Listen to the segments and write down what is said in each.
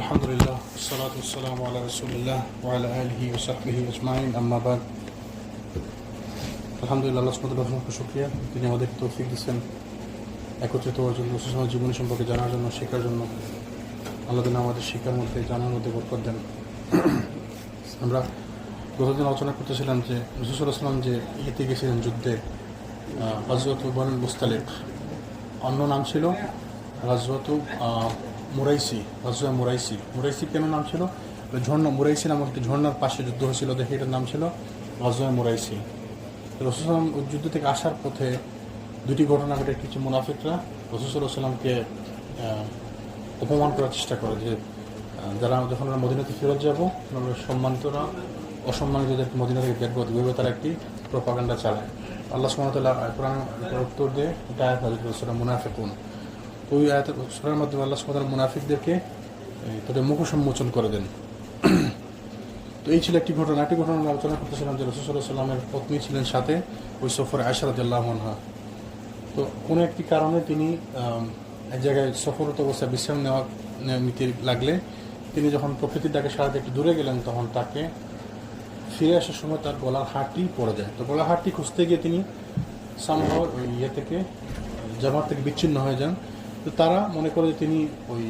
আলহামদুলিল্লাহ সালাতু ওয়াসসালামু আলা রাসূলিল্লাহ ওয়া আলা আলিহি ওয়া সাহবিহি আজমাইন আম্মা বাদ। আলহামদুলিল্লাহ, আল্লাহ সুবহানাহু ওয়া তাআলার শুকরিয়া, তিনি আমাদের তৌফিক দিয়েছেন একত্রিত হওয়ার জন্য, সুষম জীবনী সম্পর্কে জানার জন্য, শেখার জন্য। আল্লাহ যেন আমাদের শিক্ষার মধ্যে, জানার মধ্যে বরকত দেন। আমরা গতদিন আলোচনা করতেছিলাম যে রাসূল সাল্লাল্লাহু আলাইহি ওয়াসাল্লাম যে ইয়েতে গেছিলেন যুদ্ধে, গাজওয়াত বনুল মুস্তালিক, অন্য নাম ছিল গাজওয়াত মুরাইসি, গাজওয়া মুরাইসি। মুরাইসি কেন নাম ছিল? ঝর্ণা, মুরাইসি নামক একটি ঝর্ণার পাশে যুদ্ধ হয়েছিল দেখে এটার নাম ছিল গাজওয়া মুরাইসি। রাসূল সাল্লাল্লাহু আলাইহি ওয়াসাল্লাম যুদ্ধ থেকে আসার পথে দুটি ঘটনা ঘটে। কিছু মুনাফিকরা রাসূল সাল্লাল্লাহু আলাইহি ওয়াসাল্লামকে অপমান করার চেষ্টা করে যে যারা যখন আমরা মদিনাতে ফেরত যাবো, আমরা সম্মানিতরা অসম্মানিতদের মদিনা থেকে বের করে দেবে, তারা একটি প্রপাগান্ডা চালায়। আল্লাহ সুবহানাহু ওয়া তাআলা কোরআনে উত্তর দিয়ে এটা আয়াত নাযিল করেছেন, সূরা মুনাফিকুন। তো ওই আয়াতের সূরার মাধ্যমে আল্লাহ সুবহানাহু ওয়া তাআলা মুনাফিকদেরকে তাদের মুখ সম্মোচন করে দেন। তো এই ছিল একটি ঘটনা। একটি ঘটনা আমরা আলোচনা করতেছিলাম যে রাসূল সাল্লাল্লাহু আলাইহি ওয়াসাল্লামের পত্নী ছিলেন সাথে ওই সফরে, আয়েশা রাদিয়াল্লাহু আনহা। তো কোনো একটি কারণে তিনি এক জায়গায় সফররত অবস্থায় বিশ্রাম নিতে লাগলে তিনি যখন প্রকৃতির ডাকে সারা দিয়ে একটু দূরে গেলেন, তখন তাকে ফিরে আসার সময় তার গলার হারটি পড়ে যায়। তো গলার হারটি খুঁজতে গিয়ে তিনি সামহাও ওই ইয়ে থেকে, জামাত থেকে বিচ্ছিন্ন হয়ে যান। তো তারা মনে করে যে তিনি ওই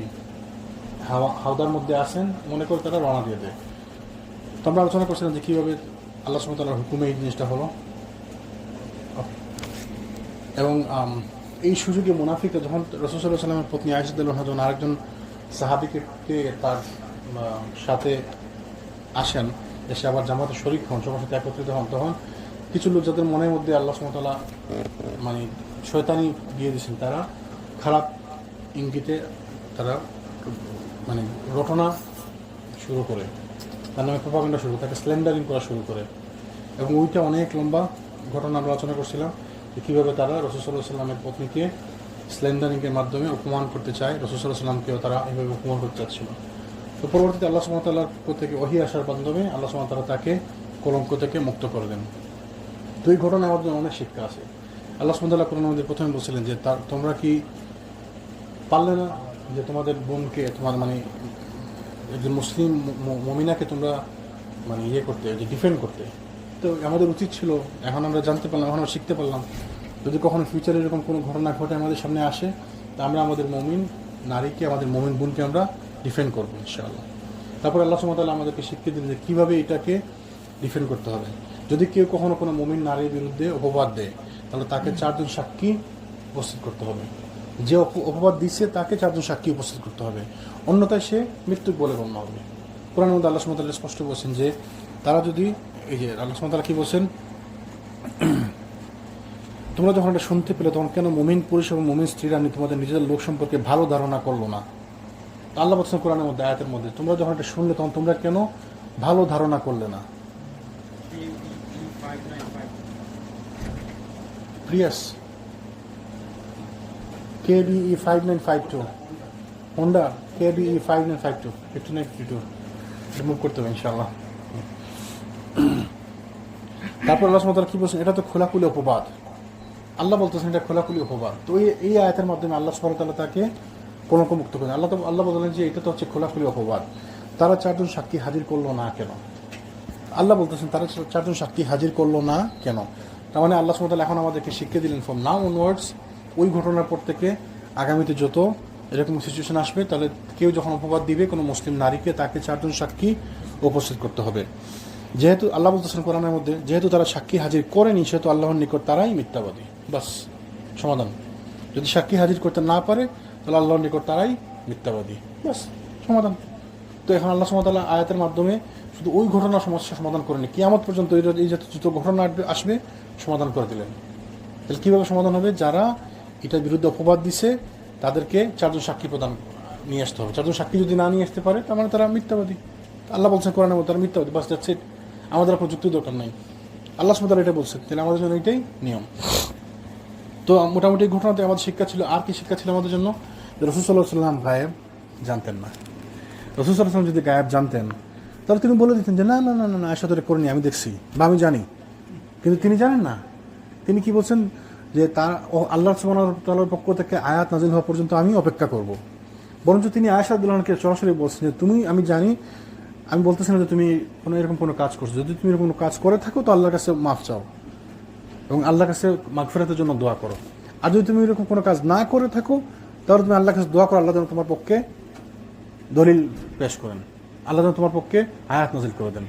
হাওদার মধ্যে আসেন, মনে করে তারা রওনা দিয়ে দেয়। তো আমরা আলোচনা করছিলাম যে কীভাবে আল্লাহ সুবহানাহু ওয়া তাআলার হুকুমে এই জিনিসটা হলো। এবং এই সুযোগে মুনাফিকরা যখন রাসূল সাল্লাল্লাহু আলাইহি ওয়াসাল্লামের পত্নী আয়েশা রাদিয়াল্লাহু আনহা যখন আরেকজন সাহাবীকে তার সাথে আসেন, এসে আবার জামাতে শরীক হন, সবার সাথে একত্রিত হন, তখন কিছু লোক যাদের মনের মধ্যে আল্লাহ সুবহানাহু ওয়া তাআলা মানে শয়তানি দিয়ে দিয়েছেন, তারা খারাপ ইঙ্গিতে তারা মানে রটনা শুরু করে, তার নামে প্রপাগান্ডা শুরু করে, তাকে স্ল্যান্ডারিং করা শুরু করে। এবং ওইটা অনেক লম্বা ঘটনা আমরা আলোচনা করছিলাম যে কীভাবে তারা রাসূল সাল্লাল্লাহু আলাইহি ওয়াসাল্লামের পত্নীকে স্ল্যান্ডারিংয়ের মাধ্যমে অপমান করতে চায়, রাসূল সাল্লাল্লাহু আলাইহি ওয়াসাল্লামকেও তারা এইভাবে অপমান করতে চাচ্ছিল। তো পরবর্তীতে আল্লাহ সুবহানাহু ওয়া তাআলার পক্ষ থেকে ওহী আসার মাধ্যমে আল্লাহ সুবহানাহু ওয়া তাআলা তাকে কলঙ্ক থেকে মুক্ত করে দেন। তো এই ঘটনার মধ্যে অনেক শিক্ষা আছে। আল্লাহ সুবহানাহু ওয়া তাআলা কোরআনের মধ্যে প্রথমে বলছিলেন যে তোমরা কি পারলে না যে তোমাদের বোনকে, তোমার মানে একজন মুসলিম মুমিনাকে তোমরা মানে ইয়ে করতে, যে ডিফেন্ড করতে। তো আমাদের উচিত ছিল, এখন আমরা জানতে পারলাম, এখন আমরা শিখতে পারলাম, যদি কখনো ফিউচারে এরকম কোনো ঘটনা ঘটে আমাদের সামনে আসে, তা আমরা আমাদের মুমিন নারীকে, আমাদের মুমিন বোনকে আমরা ডিফেন্ড করবো ইনশাআল্লাহ। তারপর আল্লাহ সুবহানাহু ওয়া তাআলা আমাদেরকে শিখিয়ে দিলেন যে কীভাবে এটাকে ডিফেন্ড করতে হবে। যদি কেউ কখনো কোনো মুমিন নারীর বিরুদ্ধে অপবাদ দেয়, তাহলে তাকে 4 জন সাক্ষী উপস্থিত করতে হবে। যে অপবাদ দিচ্ছে তাকে 4 জন সাক্ষী উপস্থিত করতে হবে, অন্যথায় সে মৃত্যু বলে গণ্য হবে। কোরআনের মধ্যে আল্লাহ সুবহানাহু ওয়া তাআলা স্পষ্ট বলছেন যে তারা যদি, এই যে আল্লাহ সুবহানাহু ওয়া তাআলা কি বলছেন, তোমরা যখন এটা শুনতে পেলে তখন কেন মুমিন পুরুষ এবং মুমিন স্ত্রীরা তোমাদের নিজেদের লোক সম্পর্কে ভালো ধারণা করলো না? আল্লাহ বলছেন কোরআনের মধ্যে, আয়াতের মধ্যে, তোমরা যখন এটা শুনলে তখন তোমরা কেন ভালো ধারণা করলে না? Prius KBE 5952 Honda KBE 5952 5952 remove করতে হবে ইনশাআল্লাহ। তারপর আল্লাহ সুবহানাহু ওয়া তাআলা কি বলছেন, এটা তো খোলাখুলি অপবাদ। আল্লাহ বলতেছেন এটা খোলাখুলি অপবাদ। তো এই আয়াতের মাধ্যমে আল্লাহ সুবহানাহু ওয়া তাআলা তাকে কলঙ্ক মুক্ত করেন। আল্লাহ বললেন যে এটা তো হচ্ছে খোলাখুলি অপবাদ। তারা 4 জন সাক্ষী হাজির করলো না কেন? আল্লাহ বলতেছেন তারা 4 জন সাক্ষী হাজির করলো না কেন? তার মানে আল্লাহ সুবহানাহু ওয়া তাআলা এখন আমাদেরকে শিখিয়ে দিলেন, ফ্রম নাও অনওয়ার্ডস, ওই ঘটনার পর থেকে আগামীতে যত এরকম সিচুয়েশন আসবে, তাহলে কেউ যখন অপবাদ দিবে কোনো মুসলিম নারীকে, তাকে 4 জন সাক্ষী উপস্থিত করতে হবে। যেহেতু আল্লাহ বলতেছেন কোরআনের মধ্যে, যেহেতু তারা সাক্ষী হাজির করেনি, সেহেতু আল্লাহর নিকট তারাই মিথ্যাবাদী। বাস সমাধান। যদি সাক্ষী হাজির করতে না পারে, তাহলে আল্লাহর নিকট তারাই মিথ্যাবাদী। বাস সমাধান। তো এখন আল্লাহ সুবহানাহু ওয়া তাআলা আয়াতের মাধ্যমে শুধু ওই ঘটনার সমস্যা সমাধান করেনি, কিয়ামত পর্যন্ত এই যত ঘটনা আসবে সমাধান করে দিলেন। তাহলে কীভাবে সমাধান হবে? যারা এটার বিরুদ্ধে অপবাদ দিছে তাদেরকে 4 জন সাক্ষী প্রদান নিয়ে আসতে হবে। 4 জন সাক্ষী যদি না নিয়ে আসতে পারে, তার মানে তারা মিথ্যাবাদী। আল্লাহ বলছেন কোরআনের মধ্যে তারা মিথ্যাবাদী। বাস দ্যাটস ইট। আমাদের আর প্রযুক্তির দরকার নাই, আল্লাহ সুবহানাহু ওয়া তাআলা এটা বলছেন, তাহলে আমাদের জন্য এটাই নিয়ম। তো মোটামুটি ঘটনাতে আমাদের শিক্ষা ছিল। আর কি শিক্ষা ছিল আমাদের জন্য? রাসূল সাল্লাল্লাহু আলাইহি ওয়াসাল্লাম গায়েব জানতেন না। রাসূল সাল্লাল্লাহু আলাইহি ওয়াসাল্লাম যদি গায়েব জানতেন, তাহলে তিনি বলে দিতেন যে না না না না, আয়েশা তো এটা করিনি, আমি দেখছি বা আমি জানি। কিন্তু তিনি জানেন না। তিনি কি বলছেন যে তার আল্লাহ সুবহানাহু ওয়া তাআলার পক্ষ থেকে আয়াত নাযিল হওয়া পর্যন্ত আমি অপেক্ষা করব। বরঞ্চ তিনি আয়েশা রাদিয়াল্লাহু আনহাকে সরাসরি বলছেন যে তুমি, আমি জানি, আমি বলতেছি না যে তুমি কোনো এরকম কোনো কাজ করছো, যদি তুমি এরকম কোনো কাজ করে থাকো তো আল্লাহর কাছে মাফ চাও এবং আল্লাহর কাছে মাগফিরাতের জন্য দোয়া করো। আর যদি তুমি এরকম কোনো কাজ না করে থাকো তাহলে তুমি আল্লাহর কাছে দোয়া করো, আল্লাহ যেন তোমার পক্ষে দলিল পেশ করেন, আল্লাহ যেন তোমার পক্ষে আয়াত নাযিল করে দেন।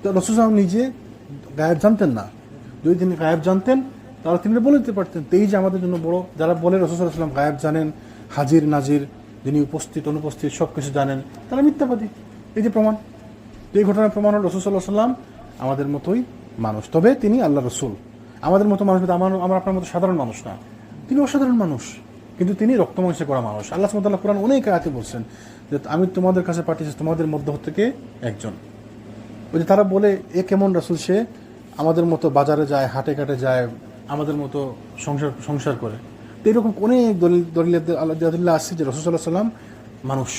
তো রাসূল সাল্লাল্লাহু আলাইহি নিজে গায়েব জানতেন না, যদি তিনি গায়েব জানতেন তাহলে তিনি বলে দিতে পারতেন। তো এই যে আমাদের জন্য বড়, যারা বলে রাসূল সাল্লাল্লাহু আলাইহি ওয়াসাল্লাম গায়েব জানেন, হাজির নাজির, যিনি উপস্থিত অনুপস্থিত সব কিছু জানেন, তারা মিথ্যাবাদী। এই যে প্রমাণ, এই ঘটনার প্রমাণ হল রাসূল সাল্লাল্লাহু আলাইহি ওয়াসাল্লাম আমাদের মতোই মানুষ, তবে তিনি আল্লাহ রসুল। আমাদের মতো মানুষ, আমার আপনার মতো সাধারণ মানুষ না, তিনি অসাধারণ মানুষ, কিন্তু তিনি রক্ত মাংসে করা মানুষ। আল্লাহ সুবহানাহু ওয়া তাআলা কোরআন অনেক আয়াতে বলছেন যে আমি তোমাদের কাছে পাঠিয়েছি তোমাদের মধ্য থেকে একজন। ওই যে তারা বলে এ কেমন রাসূল, সে আমাদের মতো বাজারে যায়, হাটে ঘাটে যায়, আমাদের মতো সংসার করে। তো এরকম অনেক দলিল আসছে যে রাসূল সাল্লাল্লাহু আলাইহি ওয়াসাল্লাম মানুষ,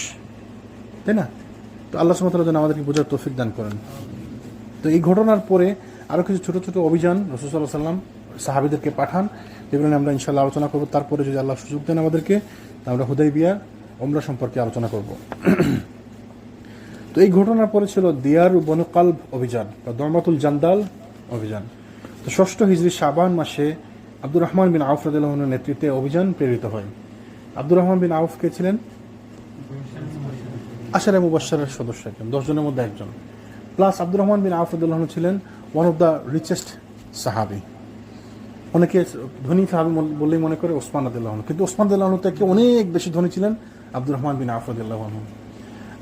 তাই না? তো আল্লাহ সুবহানাহু ওয়া তাআলা যেন আমাদেরকে বোঝার তৌফিক দান করেন। তো এই ঘটনার পরে আরও কিছু ছোট ছোট অভিযান রাসূল সাল্লাল্লাহু আলাইহি ওয়াসাল্লাম সাহাবীদেরকে পাঠান, যেগুলো নিয়ে আমরা ইনশাআল্লাহ আলোচনা করব। তারপরে যদি আল্লাহ সুযোগ দেন আমাদেরকে, আমরা হুদাইবিয়া উমরা সম্পর্কে আলোচনা করব। তো এই ঘটনার পরে ছিল দিয়ার বনু কালব অভিযান বা দরমাতুল জান্দাল অভিযান। তো 6 হিজরি শাবান মাসে আব্দুর রহমান বিন আউফ রাদিয়াল্লাহু আনহুর নেতৃত্বে অভিযান প্রেরিত হয়। আব্দুর রহমান বিন আউফ কে ছিলেন? আশারে মুবাশশারের সদস্য, 10 জনের মধ্যে একজন। প্লাস আব্দুর রহমান বিন আউফ রাদিয়াল্লাহু আনহু ছিলেন ওয়ান অফ দ্য রিচেস্ট সাহাবি। অনেকে ধনী সাহাবি বললেই মনে করে ওসমান রাদিয়াল্লাহু আনহু, কিন্তু ওসমান রাদিয়াল্লাহু আনহু থেকে অনেক বেশি ধনী ছিলেন আব্দুর রহমান বিন আউফ রাদিয়াল্লাহু আনহু।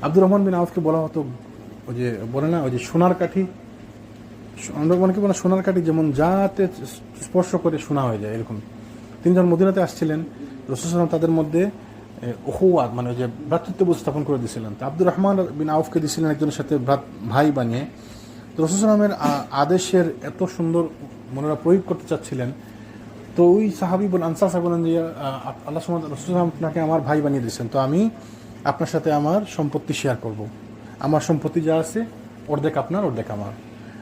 আব্দুর রহমান বিন আউফকে বলা হতো, ওই যে বলে না, ওই যে সোনার কাঠি, আমরা অনেকে বলে সোনার কাঠি যেমন যাতে স্পর্শ করে সোনা হয়ে যায়, এরকম। তিনি যখন মদিনাতে আসছিলেন, রাসূল সাল্লাল্লাহু আলাইহি ওয়াসাল্লাম তাদের মধ্যে উখুওয়াত, মানে যে ভ্রাতৃত্ববোধ স্থাপন করে দিয়েছিলেন। তো আব্দুর রহমান বিন আউফকে দিয়েছিলেন একজনের সাথে ভাই বানিয়ে। তো রাসূল সাল্লাল্লাহু আলাইহি ওয়াসাল্লামের আদেশের এত সুন্দর মনোরা প্রয়োগ করতে চাচ্ছিলেন। তো ওই সাহাবী বলেন, আনসার সাহেব বলেন যে আল্লাহ সুবহানাহু ওয়া তাআলা আপনাকে আমার ভাই বানিয়ে দিয়েছেন, তো আমি আপনার সাথে আমার সম্পত্তি শেয়ার করব। আমার সম্পত্তি যা আছে অর্ধেক আপনার, অর্ধেক আমার।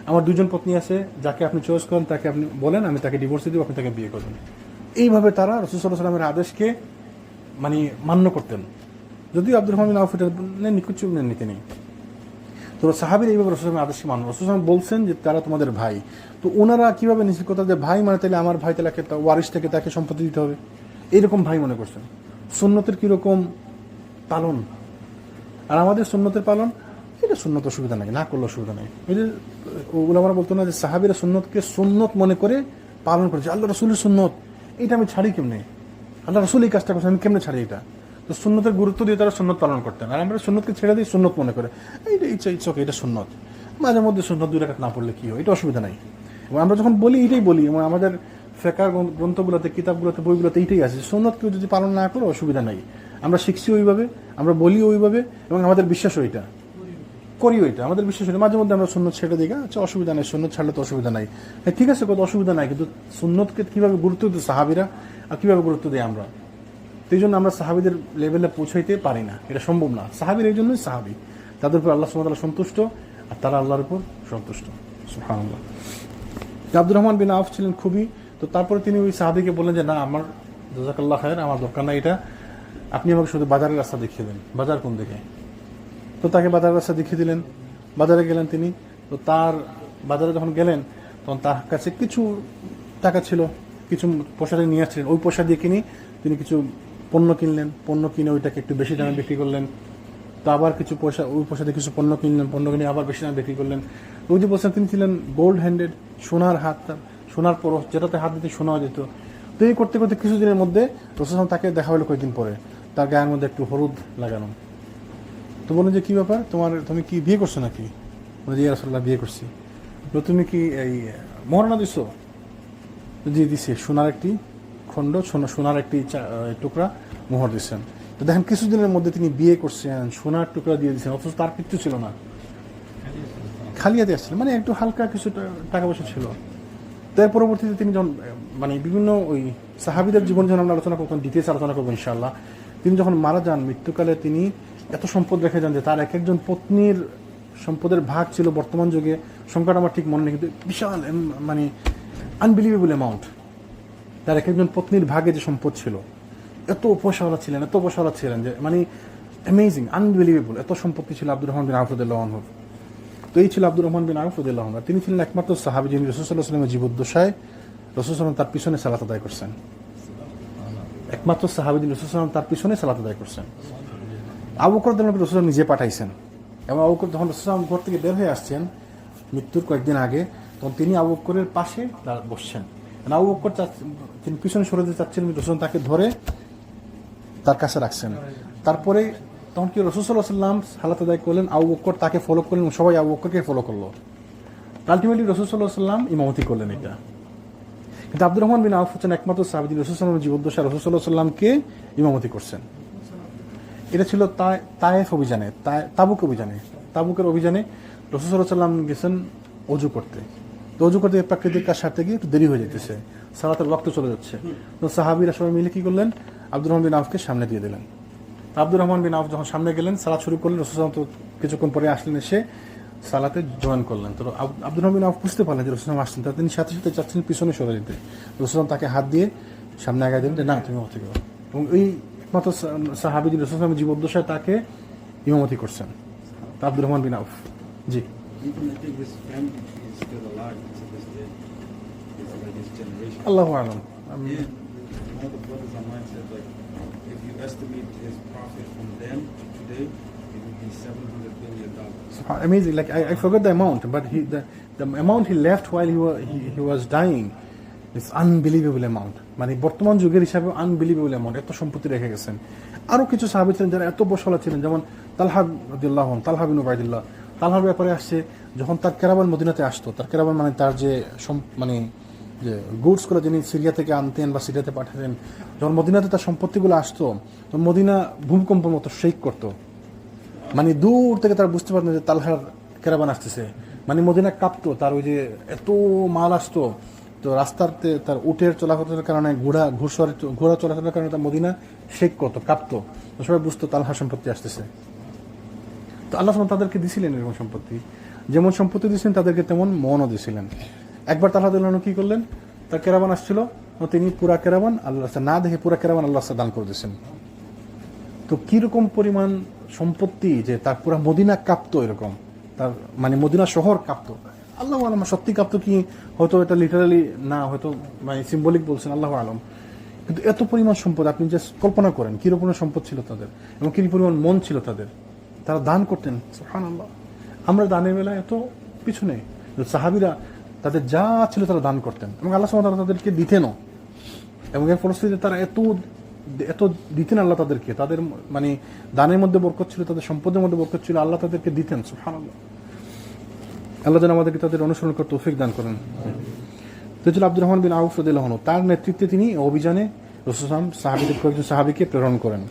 আমার 2জন পত্নী আছে, যাকে আপনি চয়েস করেন তাকে আপনি বলেন, আমি তাকে ডিভোর্স দিব, আপনি তাকে বিয়ে করবেন। এইভাবে তারা রাসূল সাল্লাল্লাহু আলাইহি ওয়াসাল্লামের আদেশকে মানে মান্য করতেন। যদিও আব্দুর রহমান বিন আউফ নিকুচ নেননি তিনি, তো সাহাবীরা এইভাবে রাসূল সাল্লাল্লাহু আলাইহি ওয়াসাল্লামের আদেশকে মান্য। রাসূল সাল্লাল্লাহু আলাইহি ওয়াসাল্লাম বলছেন যে তারা তোমাদের ভাই। তো ওনারা কিভাবে নিশ্চিত কথা যে ভাই মানে তাহলে আমার ভাই, তাহলে ওয়ারিশ থেকে তাকে সম্পত্তি দিতে হবে, এইরকম ভাই মনে করছেন। সুন্নতের কিরকম পালন আর আমাদের সুন্নতের পালন, এটা সুন্নত অসুবিধা নাই, না করলে অসুবিধা নাই। ওই যে ওলামারা বলতো না যে সাহাবীরা সুন্নতকে সুন্নত মনে করে পালন করেছে। আল্লাহ রাসূলের সুন্নত, এটা আমি ছাড়ি কেমনে? আল্লাহ রাসূল এই কাজটা করছেন, আমি কেমনে ছাড়ি এটা? তো সুন্নতের গুরুত্ব দিয়ে তারা সুন্নত পালন করতেন। আর আমরা সুন্নতকে ছেড়ে দিই, সুন্নত মনে করে এইটা ইচ্ছা ওকে, এটা সুন্নত। মাঝে মধ্যে সুন্নত 2 রাকাত না পড়লে কি হয়, এটা অসুবিধা নাই। এবং আমরা যখন বলি এটাই বলি, এবং আমাদের ফিকহ গ্রন্থগুলোতে, কিতাবগুলোতে, বইগুলোতে এইটাই আছে, সুন্নতকে যদি পালন না করো অসুবিধা নাই। আমরা শিখছি ওইভাবে, আমরা বলি ওইভাবে, এবং আমাদের বিশ্বাস ওইটা করি, ওইটা আমাদের বিশ্বাস ওইটা। মাঝে মধ্যে আমরা সুন্নত ছেড়ে দিই, আচ্ছা অসুবিধা নাই, সুন্নত ছাড়লে তো অসুবিধা নাই, হ্যাঁ ঠিক আছে, কত অসুবিধা নাই। কিন্তু সুন্নতকে কীভাবে গুরুত্ব দিত সাহাবীরা আর কীভাবে গুরুত্ব দিই আমরা, এই জন্য আমরা সাহাবীদের লেভেলে পৌঁছাইতে পারি না, এটা সম্ভব না। সাহাবীর এই জন্যই সাহাবী, তাদের উপর আল্লাহ সুবহানাহু ওয়া তাআলা সন্তুষ্ট আর তারা আল্লাহর উপর সন্তুষ্ট। সুবহানাল্লাহ। আব্দুর রহমান বিন আউফ ছিলেন খুবই, তো তারপরে তিনি ওই সাহাবীকে বললেন যে না, আমার জাযাকাল্লাহ খায়র, আমার দরকার না এটা, আপনি আমাকে শুধু বাজারের রাস্তা দেখিয়ে দেন। বাজার কোন দিকে? তো তাকে বাজারের রাস্তা দেখিয়ে দিলেন। বাজারে গেলেন তিনি। তো তার বাজারে যখন গেলেন তখন তার কাছে কিছু টাকা ছিল, কিছু পয়সা নিয়ে আসছিলেন। ওই পয়সা দিয়ে তিনি কিছু পণ্য কিনলেন, পণ্য কিনে ওইটাকে একটু বেশি দামে বিক্রি করলেন। তো আবার কিছু পয়সা, ওই পয়সা দিয়ে কিছু পণ্য কিনলেন, পণ্য কিনে আবার বেশি দামে বিক্রি করলেন। ওই যে বলছেন তিনি ছিলেন গোল্ড হ্যান্ডেড, সোনার হাত, সোনার পরশ, যেটাতে হাত দিতে শোনা যেত। তো এই করতে করতে কিছুদিনের মধ্যে রাসূল তাকে দেখা হলো কয়েকদিন পরে, তার গায়ের মধ্যে একটু হলুদ লাগানো। তো বলেন যে কী ব্যাপার, তুমি কি বিয়ে করছো নাকি? জি রাসূলুল্লাহ, বিয়ে করছি। তুমি কি এই মহরনা দিছো? জি দিছে, সোনার একটি খণ্ড, সোনার একটি টুকরা মোহর দিচ্ছেন। তো দেখেন কিছুদিনের মধ্যে তিনি বিয়ে করছেন, সোনার টুকরা দিয়ে দিচ্ছেন, অথচ তার কিচ্ছু ছিল না, খালি হাতে আসছিলেন, মানে একটু হালকা কিছু টাকা পয়সা ছিল। তার পরবর্তীতে তিনি যখন মানে বিভিন্ন ওই সাহাবীদের জীবন যখন আমরা আলোচনা করতাম, ডিটেলস আলোচনা করবো ইনশাআল্লাহ, তিনি যখন মারা যান, মৃত্যুকালে তিনি এত সম্পদ রেখে যান যে তার এক একজন পত্নীর সম্পদের ভাগ ছিল বর্তমান যুগে, সংখ্যাটা আমার ঠিক মনে নেই, কিন্তু বিশাল, মানে আনবিলিভেবল অ্যামাউন্ট। তার এক একজন পত্নীর ভাগে যে সম্পদ ছিল, এত পয়সাওয়ালা ছিলেন যে মানে অ্যামেজিং, আনবিলিভেবল, এত সম্পত্তি ছিল আব্দুর রহমান বিন আউফ রাদিয়াল্লাহু আনহুর। তো এই ছিল আব্দুর রহমান বিন আউফ রাদিয়াল্লাহু আনহু। তিনি ছিলেন একমাত্র সাহাবী যিনি রাসূল সাল্লাল্লাহু আলাইহি ওয়াসাল্লামের জীবদ্দশায় রাসূল সাল্লাল্লাহু তার পিছনে সালাত আদায় করছেন। একমাত্র সাহাবী যিনি রাসূল সাল্লাল্লাহু তার পিছনে সালাত আদায় করছেন। আবু বকর রাদিয়াল্লাহু আনহু রাসূল নিজে পাঠাইছেন, এবং আবু বকর যখন রাসূল সাল্লাল্লাহু ঘর থেকে বের হয়ে আসছেন মৃত্যুর কয়েকদিন আগে, তখন তিনি আবু বকরের পাশে বসছেন। আবু বকর তিনি পিছনে সরে যেতে চাচ্ছিলেন, রাসূল তাকে ধরে তার কাছে রাখছেন। তারপরে তখন কি রাসূল সাল্লাল্লাহু আলাইহি ওয়াসাল্লাম সালাত আদায় করলেন, আবু বকর তাকে ফলো করলেন, সবাই আবু বকরকে ফলো করলো। আলটিমেটলি রাসূল সাল্লাল্লাহু আলাইহি ওয়াসাল্লাম ইমামতি করলেন এটা। কিন্তু আব্দুর রহমান বিন আউফ হচ্ছেন একমাত্র সাহাবী যিনি রাসূল সাল্লাল্লাহু আলাইহি ওয়াসাল্লামের জীবদ্দশায় রাসূল সাল্লাল্লাহু আলাইহি ওয়াসাল্লামকে ইমামতি করছেন। এটা ছিল তায়েফ অভিযানে, তাবুক অভিযানে। তাবুকের অভিযানে রাসূল সাল্লাল্লাহু আলাইহি ওয়াসাল্লাম গেছেন অজু করতে। তো অজু করতে প্রাকৃতিক কাজ সারতে গিয়ে একটু দেরি হয়ে যেতেছে, সালাতের ওয়াক্ত চলে যাচ্ছে। তো সাহাবীরা সবাই মিলে কি করলেন, আব্দুর রহমান বিন আউফকে সামনে দিয়ে দিলেন। আব্দুর রহমান বিন আউফ যখন সামনে গেলেন, সালাত শুরু করলেন, রাসূল সাল্লাল্লাহু আলাইহি ওয়াসাল্লাম তো কিছুক্ষণ পরে আসলেন, এসে সালাতে জয়েন করলেন। তো আব্দুর রহমান বিন আউফ বুঝতে পারলেন যে রাসূল সাল্লাল্লাহু আলাইহি ওয়াসাল্লাম আসছেন, তিনি সাথে সাথে চাচ্ছেন পিছনে সরে যেতে। রাসূল সাল্লাল্লাহু আলাইহি ওয়াসাল্লাম তাকে হাত দিয়ে সামনে আগায় দিলেন যে না, তুমি ইমামতি করো। এবং এই একমাত্র সাহাবী যিনি রাসূল সাল্লাল্লাহু আলাইহি ওয়াসাল্লামের জীবদ্দশায় তাকে ইমামতি করছেন, আব্দুর রহমান বিন আউফ। জি। আল্লাহু আ'লাম। One of the brothers online said, like, if you estimate his profit from then to today, it would be $700 billion. Amazing. Like I forgot the amount, but the amount he left while he was dying is unbelievable amount. মানে বর্তমান যুগের হিসাবে unbelievable amount, এত সম্পত্তি রেখে গেছেন। আরো কিছু সাহাবী ছিলেন যারা এত বড় ছিলেন, যেমন তালহা রাদিয়াল্লাহু আনহু, তালহা বিন উবাইদুল্লাহ। তালহার ব্যাপারে আসছে, যখন তার ক্যারাভান মদিনাতে আসতো, তার ক্যারাভান মানে তার যে মানে যে গুডসগুলো যিনি সিরিয়া থেকে আনতেন বা সিরিয়াতে পাঠাতেন, যখন মদিনাতে তার সম্পত্তিগুলো আসতো, তখন মদিনা ভূমিকম্পের মতো শেক করতো। মানে দূর থেকে তারা বুঝতে পারতেন যে তালহার ক্যারাভান আসতেছে, মানে মদিনা কাঁপতো। তার ওই যে এত মাল আসতো, তো রাস্তাতে তার উটের চলাচলের কারণে ঘোড়া চলাচলের কারণে তার মদিনা শেক করতো, কাঁপতো। তো সবাই বুঝতো তালহার সম্পত্তি আসতেছে। তো আল্লাহ সুবহানাহু তাদেরকে দিছিলেন এরকম সম্পত্তি, যেমন সম্পত্তি দিয়েছিলেন তাদেরকে তেমন মনও দিয়েছিলেন। একবার তালহা রাদিয়াল্লাহু আনহু কি করলেন, তার ক্যারাভান আসছিল, তিনি পুরা ক্যারাভান আল্লাহ না দেখে পুরা ক্যারাভান আল্লাহ দান করে দিয়েছেন। তো কিরকম পরিমাণ সম্পত্তি যে তার পুরা মদিনা কাঁপতো, এরকম তার মানে মদিনা শহর কাঁপতো। আল্লাহু আলম সত্যি কাঁপতো কি, হয়তো এটা লিটারালি না, হয়তো মানে সিম্বলিক বলছেন, আল্লাহু আলম। কিন্তু এত পরিমাণ সম্পদ আপনি যে কল্পনা করেন কিরকম সম্পদ ছিল তাদের, এবং কি পরিমাণ মন ছিল তাদের, তারা দান করতেন। সুবহানাল্লাহ। আমরা দানের বেলায় এত পিছু নেই, সাহাবীরা তাদের যা ছিল তারা দান করতেন, এবং আল্লাহ সুবহানাহু ওয়া তাআলা তাদেরকে দিতেনও, এবং এর ফলশ্রুতিতে তারা এত দিতেন আল্লাহ তাদেরকে। তাদের মানে দানের মধ্যে বরকত ছিল, তাদের সম্পদের মধ্যে বরকত ছিল, আল্লাহ তাদেরকে দিতেন। সুবহানাল্লাহ। আল্লাহ যেন আমাদেরকে তাদের অনুসরণ করতে তৌফিক দান করেন। তো ছিল আব্দুর রহমান বিন আউফ রাদিয়াল্লাহু আনহু, তার নেতৃত্বে তিনি অভিযানে রাসূল কয়েকজন সাহাবীকে প্রেরণ করেন।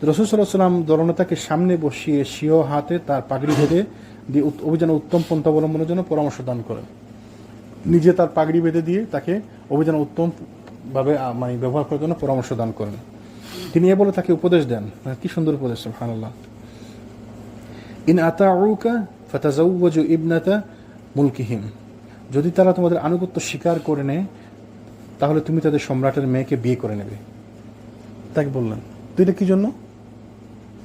রাসূল সাল্লাল্লাহু আলাইহি ওয়াসাল্লাম দলনেতাকে সামনে বসিয়ে স্বীয় হাতে তার পাগড়ি বেঁধে দিয়ে অভিযানে উত্তম পন্থা অবলম্বনের জন্য পরামর্শ দান করেন। নিজে তার পাগড়ি বেঁধে দিয়ে তাকে অভিযানে উত্তম ভাবে মানে ব্যবহার করার জন্য পরামর্শ দান করেন। তিনি এ বলে তাকে উপদেশ দেন, কি সুন্দর উপদেশ, সুবহানাল্লাহ। ইন আতাউকা ফাতাজাওয়াজু ইবনাতা মুলকিহিম, যদি তারা তোমাদের আনুগত্য স্বীকার করে নেয় তাহলে তুমি তাদের সম্রাটের মেয়েকে বিয়ে করে নেবে। তাকে বললেন, তো এটা কি জন্য,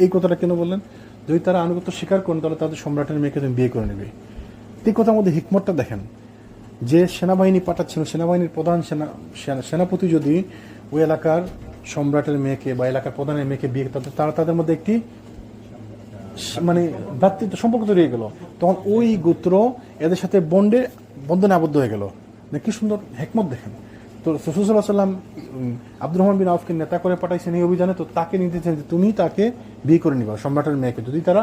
এই কথাটা কেন বললেন? যদি তারা আনুগত্য স্বীকার করেন তাহলে তাদের সম্রাটের মেয়েকে তুমি বিয়ে করে নেবে। এই কথার মধ্যে হিকমতটা দেখেন, যে সেনাবাহিনী পাঠাচ্ছিল, সেনাবাহিনীর প্রধান সেনাপতি যদি ওই এলাকার সম্রাটের মেয়েকে বা এলাকার প্রধানের মেয়েকে বিয়ে, তারা তাদের মধ্যে একটি মানে ভ্রাতৃত্ব সম্পর্ক তৈরি হয়ে গেল, তখন ওই গোত্র এদের সাথে বন্ধনে আবদ্ধ হয়ে গেল। কি সুন্দর হিকমত দেখেন। তো রাসূল সাল্লাল্লাহু আলাইহি ওয়াসাল্লাম আব্দুর রহমান বিন আউফকে নেতা করে পাঠাইছেন এই অভিযানে, তো তাকে নিতে চান যে তুমি তাকে বিয়ে করে নিবা, সম্রাটের মেয়েকে, যদি তারা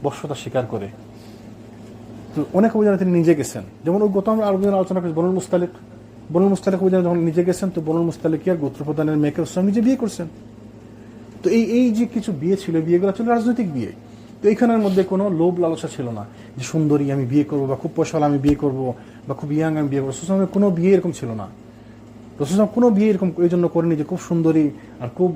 বশ্যতা স্বীকার করে। তো অনেক অভিযানে তিনি নিজে গেছেন, যেমন ওই গত আমরা আলোচনা করেছি বনুল মুস্তালিক অভিযানে যখন নিজে গেছেন, তো বনুল মুস্তালিক আর গোত্রপ্রধানের মেয়েকে রাসূল নিজে বিয়ে করছেন। তো এই যে কিছু বিয়ে ছিল, বিয়েগুলো ছিল রাজনৈতিক বিয়ে। তো এইখানের মধ্যে কোনো লোভ লালসা ছিল না যে সুন্দরী আমি বিয়ে করবো, বা খুব পয়সাওয়ালা আমি বিয়ে করবো, বা খুব ইয়াং আমি বিয়ে করবো। রাসূল কোনো বিয়ে এরকম ছিল না। রাসূল কোনো বিয়ে এরকম এই জন্য করেনি যে খুব সুন্দরী আর খুব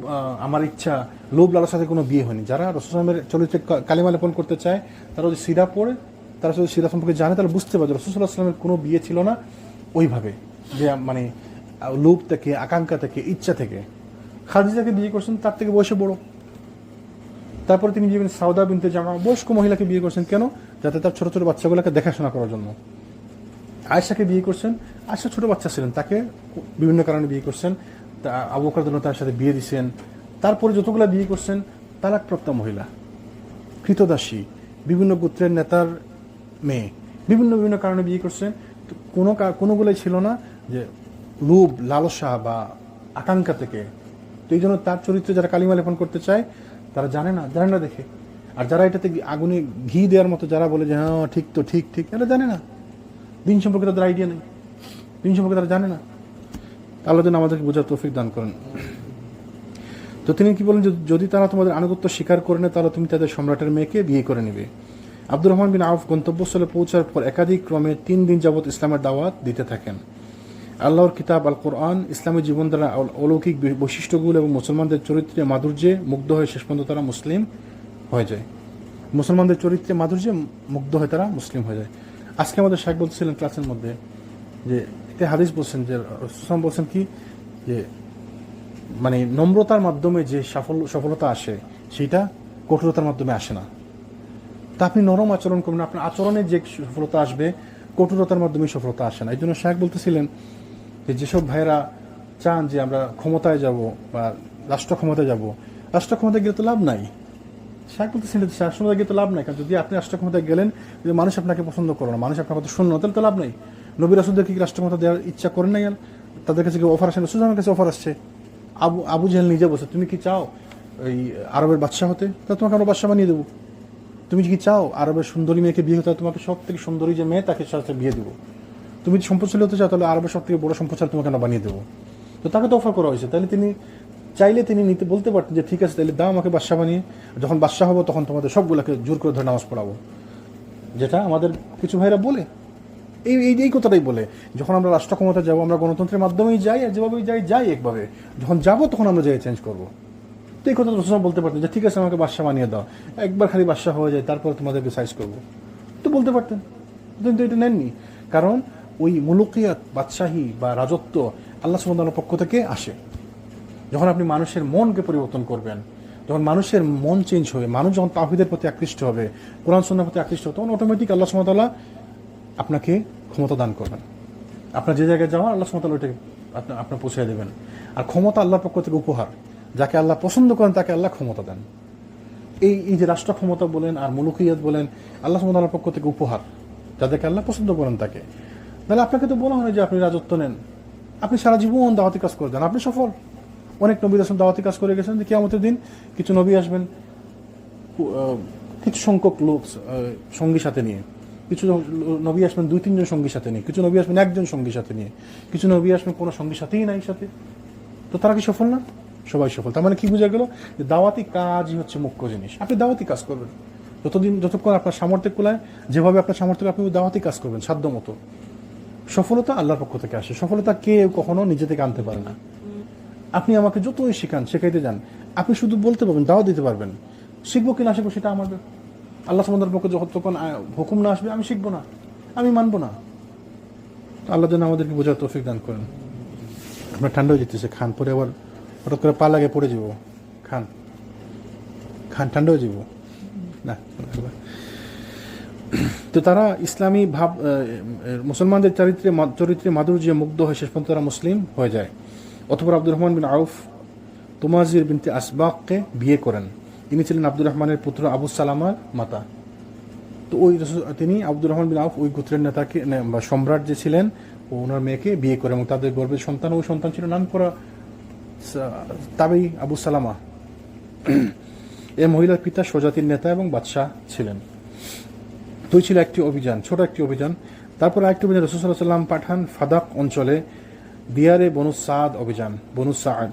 আমার ইচ্ছা, লোভ লালসাতে কোনো বিয়ে হয়নি। যারা রাসূলের চরিত্রে কালিমা লেপন করতে চায়, তারা যদি সিরা পড়ে, তারা যদি সিরা সম্পর্কে জানে, তারা বুঝতে পারে রাসূল সাল্লাল্লাহু আলাইহি ওয়াসাল্লামের কোনো বিয়ে ছিল না ওইভাবে, যে মানে লোভ থেকে, আকাঙ্ক্ষা থেকে, ইচ্ছা থেকে। খাদিজাকে বিয়ে করছেন, তার থেকে বয়সে বড়, তারপরে তিনি যেমন সাউদা বিনতে জামা বয়স্ক মহিলাকে বিয়ে করছেন, কেন? যাতে তার ছোট ছোট বাচ্চাগুলোকে দেখাশোনা করার জন্য। আয়েশাকে বিয়ে করছেন, আয়েশা ছোট বাচ্চা ছিলেন, তাকে বিভিন্ন কারণে বিয়ে করছেন। আবু বকর রাদিয়াল্লাহু তার সাথে বিয়ে দিয়েছেন। তারপরে যতগুলা বিয়ে করছেন তালাকপ্রাপ্ত মহিলা, কৃতদাসী, বিভিন্ন গোত্রের নেতার মেয়ে, বিভিন্ন বিভিন্ন কারণে বিয়ে করছেন। তো কোনোগুলোই ছিল না যে লোভ, লালসা বা আকাঙ্ক্ষা থেকে। তো এই জন্য তার চরিত্রে যারা কালিমা লেপন করতে চায় তারা জানে না দেখে। আর যারা এটাতে আগুনে ঘি দেওয়ার মতো যারা বলে যে হ্যাঁ ঠিক তো ঠিক ঠিক, এরা জানে না, দিন সম্পর্কে তাদের আইডিয়া নেই, দিন সম্পর্কে তারা জানে না। আল্লাহ যেন আমাদেরকে বোঝার তৌফিক দান করেন। তো তিনি কি বলেন, যদি তারা তোমাদের আনুগত্য স্বীকার করে নেয় তাহলে তুমি তাদের সম্রাটের মেয়েকে বিয়ে করে নেবে। আব্দুর রহমান বিন আউফ গন্তব্যস্থলে পৌঁছার পর একাধিক ক্রমে 3 দিন যাবৎ ইসলামের দাওয়াত দিতে থাকেন। আল্লাহর কিতাব আল কোরআন, ইসলামী জীবন দ্বারা অলৌকিক বৈশিষ্ট্যগুলো এবং মুসলমানদের চরিত্রে মাধুর্যে মুগ্ধ হয়ে শেষ পর্যন্ত তারা মুসলিম হয়ে যায়। মুসলমানদের চরিত্রে মাধুর্যে মুগ্ধ হয়ে তারা মুসলিম হয়ে যায়। আজকে আমাদের শাইখ বলছিলেন ক্লাসের মধ্যে যে একটা হাদিস বলছেন যে রাসূল বলছেন কি যে মানে নম্রতার মাধ্যমে যে সফলতা আসে সেটা কঠোরতার মাধ্যমে আসে না। তা আপনি নরম আচরণ করবেন, আপনার আচরণে যে সফলতা আসবে কঠোরতার মাধ্যমে সফলতা আসে না। এই জন্য শাইখ বলতেছিলেন যে যেসব ভাইয়েরা চান যে আমরা ক্ষমতায় যাব বা রাষ্ট্র ক্ষমতায় যাব, রাষ্ট্র ক্ষমতায় গেলে তো লাভ নাই। শাইখ বলতেছিলেন রাষ্ট্র ক্ষমতায় গেলে তো লাভ নাই, কারণ যদি আপনি রাষ্ট্র ক্ষমতায় গেলেন যদি মানুষ আপনাকে পছন্দ করো না, মানুষ আপনার কথা শুনল না, তাহলে তো লাভ নাই। নবী রাসূলদেরকে কি রাষ্ট্র ক্ষমতা দেওয়ার ইচ্ছা করেন না? গেল তাদের কাছে কি অফার আসে? রাসূলের কাছে অফার আসছে। আবু জেহেল নিজে বলছে তুমি কি চাও এই আরবের বাদশাহ হতে? তা তোমাকে আমরা বাদশাহ বানিয়ে দেবো। তুমি কি চাও আরবের সুন্দরী মেয়েকে বিয়ে হতে? তোমাকে সব থেকে সুন্দরী যে মেয়ে তাকে সাথে বিয়ে দেবো। তুমি যদি সম্পদশালী হতে চাও তাহলে আরবের সব থেকে বড় সম্পদশালী তোমাকে আমরা বানিয়ে দেবো। তো তাকে তো অফার করা হয়েছে, তাহলে তিনি চাইলে তিনি নিতে বলতে পারতেন যে ঠিক আছে তাহলে দাও আমাকে বাদশাহ বানিয়ে, যখন বাদশাহ হবো তখন তোমাদের সবগুলোকে জোর করে ধরে নামাজ পড়াবো। যেটা আমাদের কিছু ভাইরা বলে এই কথাটাই বলে, যখন আমরা রাষ্ট্র ক্ষমতা যাবো আমরা গণতন্ত্রের মাধ্যমেই যাই, আর যেভাবেই যাই একভাবে, যখন যাবো তখন আমরা যাই চেঞ্জ করবো। তো এই কথা রাসূল বলতে পারতেন যে ঠিক আছে আমাকে বাদশাহ বানিয়ে দাও, একবার খালি বাদশাহ হয়ে যায় তারপর তোমাদেরকে সাইজ করবো, তো বলতে পারতেন। কিন্তু এটা নেননি, কারণ ওই মুলুকিয়াত, বাদশাহী বা রাজত্ব আল্লাহ সুবহানাহু ওয়া তাআলার পক্ষ থেকে আসে। যখন আপনি মানুষের মনকে পরিবর্তন করবেন, যখন মানুষের মন চেঞ্জ হবে, মানুষ যখন তাওহীদের প্রতি আকৃষ্ট হবে, কোরআন সুন্নাহর প্রতি আকৃষ্ট হবে, তখন অটোমেটিক আল্লাহ সুবহানাহু ওয়া তাআলা আপনাকে ক্ষমতা দান করবেন। আপনার যে জায়গায় যাওয়ার আল্লাহ সুবহানাহু ওয়া তাআলা ওইটাকে আপনার পৌঁছে দেবেন। আর ক্ষমতা আল্লাহর পক্ষ থেকে উপহার, যাকে আল্লাহ পছন্দ করেন তাকে আল্লাহ ক্ষমতা দেন। এই যে রাষ্ট্র ক্ষমতা বলেন আর মুলুকিয়াত বলেন আল্লাহ সুবহানাহু ওয়া তাআলার পক্ষ থেকে উপহার, যাদেরকে আল্লাহ পছন্দ করেন তাকে। তাহলে আপনাকে তো বলা হয় যে আপনি রাজত্ব নেন, আপনি সারা জীবন দাওয়াতি কাজ করে দেন, আপনি সফল। অনেক নবী রাসূল দাওয়াতি কাজ করে গেছেন যে কিয়ামতের দিন কিছু নবী আসবেন কিছু সংখ্যক লোক সঙ্গী সাথে নিয়ে, কিছু নবী আসবেন 2-3 জন সঙ্গীর সাথে নিয়ে, কিছু নবী আসবেন 1 জন সঙ্গীর সাথে নিয়ে, কিছু নবী আসবেন কোনো সঙ্গীর সাথেই নাই সাথে। তো তারা কি সফল না? সবাই সফল। তার মানে কি বোঝা গেল যে দাওয়াতি কাজই হচ্ছে মুখ্য জিনিস। আপনি দাওয়াতি কাজ করবেন যতক্ষণ আপনার সামর্থ্য কুলায়, যেভাবে আপনার সামর্থ্য আপনি দাওয়াতি কাজ করবেন সাধ্য মতো। সফলতা আল্লাহর পক্ষ থেকে আসে, সফলতা কেউ কখনো নিজে থেকে আনতে পারে না। আপনি আমাকে যতই শেখাইতে যান, আপনি শুধু বলতে পারবেন, দাওয়াত দিতে পারবেন। শিখবো কি না শিখবো সেটা আমাদের আল্লাহ সুবহানাহু ওয়া তাআলার পক্ষে যতক্ষণ হুকুম না আসবে আমি শিখবো না, আমি মানবো না। আল্লাহ যেন আমাদেরকে বোঝার তৌফিক দান করেন। আপনার ঠান্ডা হয়ে যেতেছে, খান, পরে আবার হঠাৎ করে পা লাগে পড়ে যাব, খান ঠান্ডা হয়ে যাব না। তো তারা ইসলামী ভাব, মুসলমানদের চরিত্রে মাধুর্যে মুগ্ধ হয়ে শেষ পর্যন্ত তারা মুসলিম হয়ে যায়। অতঃপর আব্দুর রহমান বিন আউফ তুমাজির বিনতে আসবাককে বিয়ে করেন। তিনি ছিলেন আব্দুর রহমানের পুত্র আবু সালামার মাতা। তো তিনি আব্দুর রহমান বিন আউফ ওই গোত্রের নেতাকে বা সম্রাট যে ছিলেন ওনার মেয়েকে বিয়ে করেন এবং তাদের গর্ভের সন্তান, ওই সন্তান ছিল নাম করা তাবেই আবু সালামা। এই মহিলার পিতা স্বজাতির নেতা এবং বাদশাহ ছিলেন। তো ছিল একটি অভিযান, ছোট একটি অভিযান। তারপর আরেকটি অভিযান রাসূল সাল্লাল্লাহু আলাইহি ওয়াসাল্লাম পাঠান ফাদাক অঞ্চলে, দিয়ারে বনু সাদ অভিযান। বনু সাদ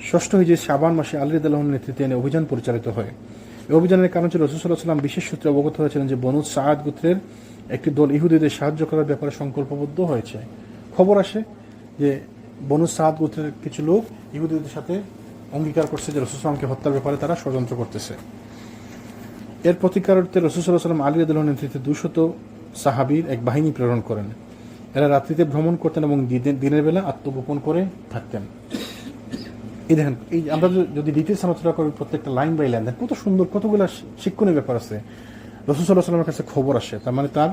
6 হিজরি শাবান মাসে আলী রাদিয়াল্লাহু আনহুর নেতৃত্বে অভিযান পরিচালিত হয়। এই অভিযানের কারণ ছিল রাসূল সাল্লাল্লাহু আলাইহি ওয়াসাল্লাম বিশেষ সূত্রে অবগত হয়েছিলেন যে বনু সাদ গোত্রের একটি দল ইহুদিদের সাহায্য করার ব্যাপারে সংকল্পবদ্ধ হয়েছে। খবর আসে যে বনু সাদ গোত্রের কিছু লোক ইহুদিদের সাথে অঙ্গীকার করছে যে রাসূল সাল্লাল্লাহু আলাইহি ওয়াসাল্লামকে হত্যার ব্যাপারে তারা ষড়যন্ত্র করতেছে। এর প্রতিকারার্থে রাসূল সাল্লাল্লাহু আলাইহি ওয়াসাল্লাম আলী রাদিয়াল্লাহু আনহুর নেতৃত্বে 200 সাহাবীর এক বাহিনী প্রেরণ করেন। এরা রাত্রিতে ভ্রমণ করতেন এবং দিনের বেলা আত্মগোপন করে থাকতেন। এই দেখেন, এই আমরা যদি ডিটেলস আলোচনা করি প্রত্যেকটা লাইন বাই লাইন, কত সুন্দর, কতগুলো শিক্ষণীয় ব্যাপার আছে। রাসূল সাল্লাল্লাহু আলাইহি ওয়াসাল্লামের কাছে খবর আসে, তার মানে তার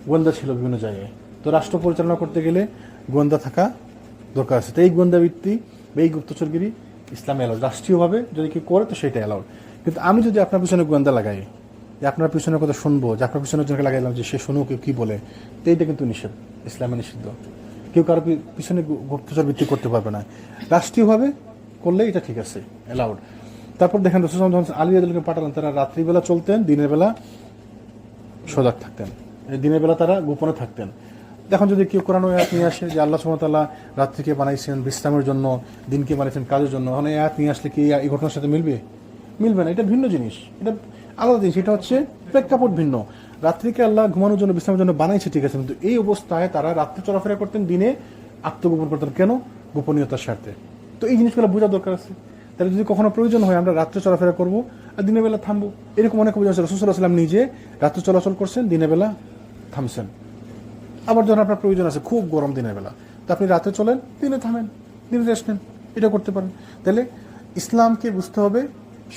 গোয়েন্দা ছিল বিভিন্ন জায়গায়। তো রাষ্ট্র পরিচালনা করতে গেলে গোয়েন্দা থাকা দরকার আছে। তো এই গোয়েন্দাবৃত্তি বা এই গুপ্তচরগিরি ইসলামে অ্যালাউড, রাষ্ট্রীয়ভাবে যদি কেউ করে তো সেটা অ্যালাউড। কিন্তু আমি যদি আপনার পিছনে গোয়েন্দা লাগাই, যে আপনার পিছনের কথা শুনবো, যে আপনার পিছনের জন্য লাগাইলাম যে সে শুনুক কি বলে, তো এইটা কিন্তু নিষেধ, ইসলামে নিষিদ্ধ। কেউ কারো পিছনে গুপ্তচর বৃত্তি করতে পারবে না। রাষ্ট্রীয়ভাবে করলে এটা ঠিক আছে, অ্যালাউড। তারপর দেখেন রাসূল সাল্লাল্লাহু আলাইহি ওয়াসাল্লাম আলী রাদিয়াল্লাহু আনহু পাঠালেন, তারা রাত্রিবেলা চলতেন, দিনের বেলা সজাগ থাকতেন, দিনের বেলা তারা গোপনে থাকতেন। এখন যদি কেউ কোরআন আয়াত নিয়ে আসে যে আল্লাহ সুবহানাহু ওয়া তাআলা রাত্রিকে বানাইছেন বিশ্রামের জন্য, দিনকে বানাইছেন কাজের জন্য, এখন এই আয়াত নিয়ে আসলে কি এই ঘটনার সাথে মিলবে? মিলবে না। এটা ভিন্ন জিনিস, এটা আলাদা জিনিস, এটা হচ্ছে প্রেক্ষাপট ভিন্ন। রাত্রিকে আল্লাহ ঘুমানোর জন্য, বিশ্রামের জন্য বানাইছে, ঠিক আছে, কিন্তু এই অবস্থায় তারা রাত্রে চলাফেরা করতেন, দিনে আত্মগোপন করতেন। কেন? গোপনীয়তার স্বার্থে। তো এই জিনিসগুলো বোঝা দরকার আছে। তাহলে যদি কখনো প্রয়োজন হয় আমরা রাত্রে চলাফেরা করবো আর দিনের বেলা থামবো, এরকম অনেক বোঝা আছে। রাসূল সাল্লাল্লাহু আলাইহি ওয়াসাল্লাম নিজে রাত্রে চলাচল করছেন, দিনের বেলা থামছেন। আবার যখন আপনার প্রয়োজন আছে, খুব গরম দিনের বেলা, তো আপনি রাতে চলেন, দিনে থামেন, দিনে রেস্ট নেন, এটা করতে পারেন। তাহলে ইসলামকে বুঝতে হবে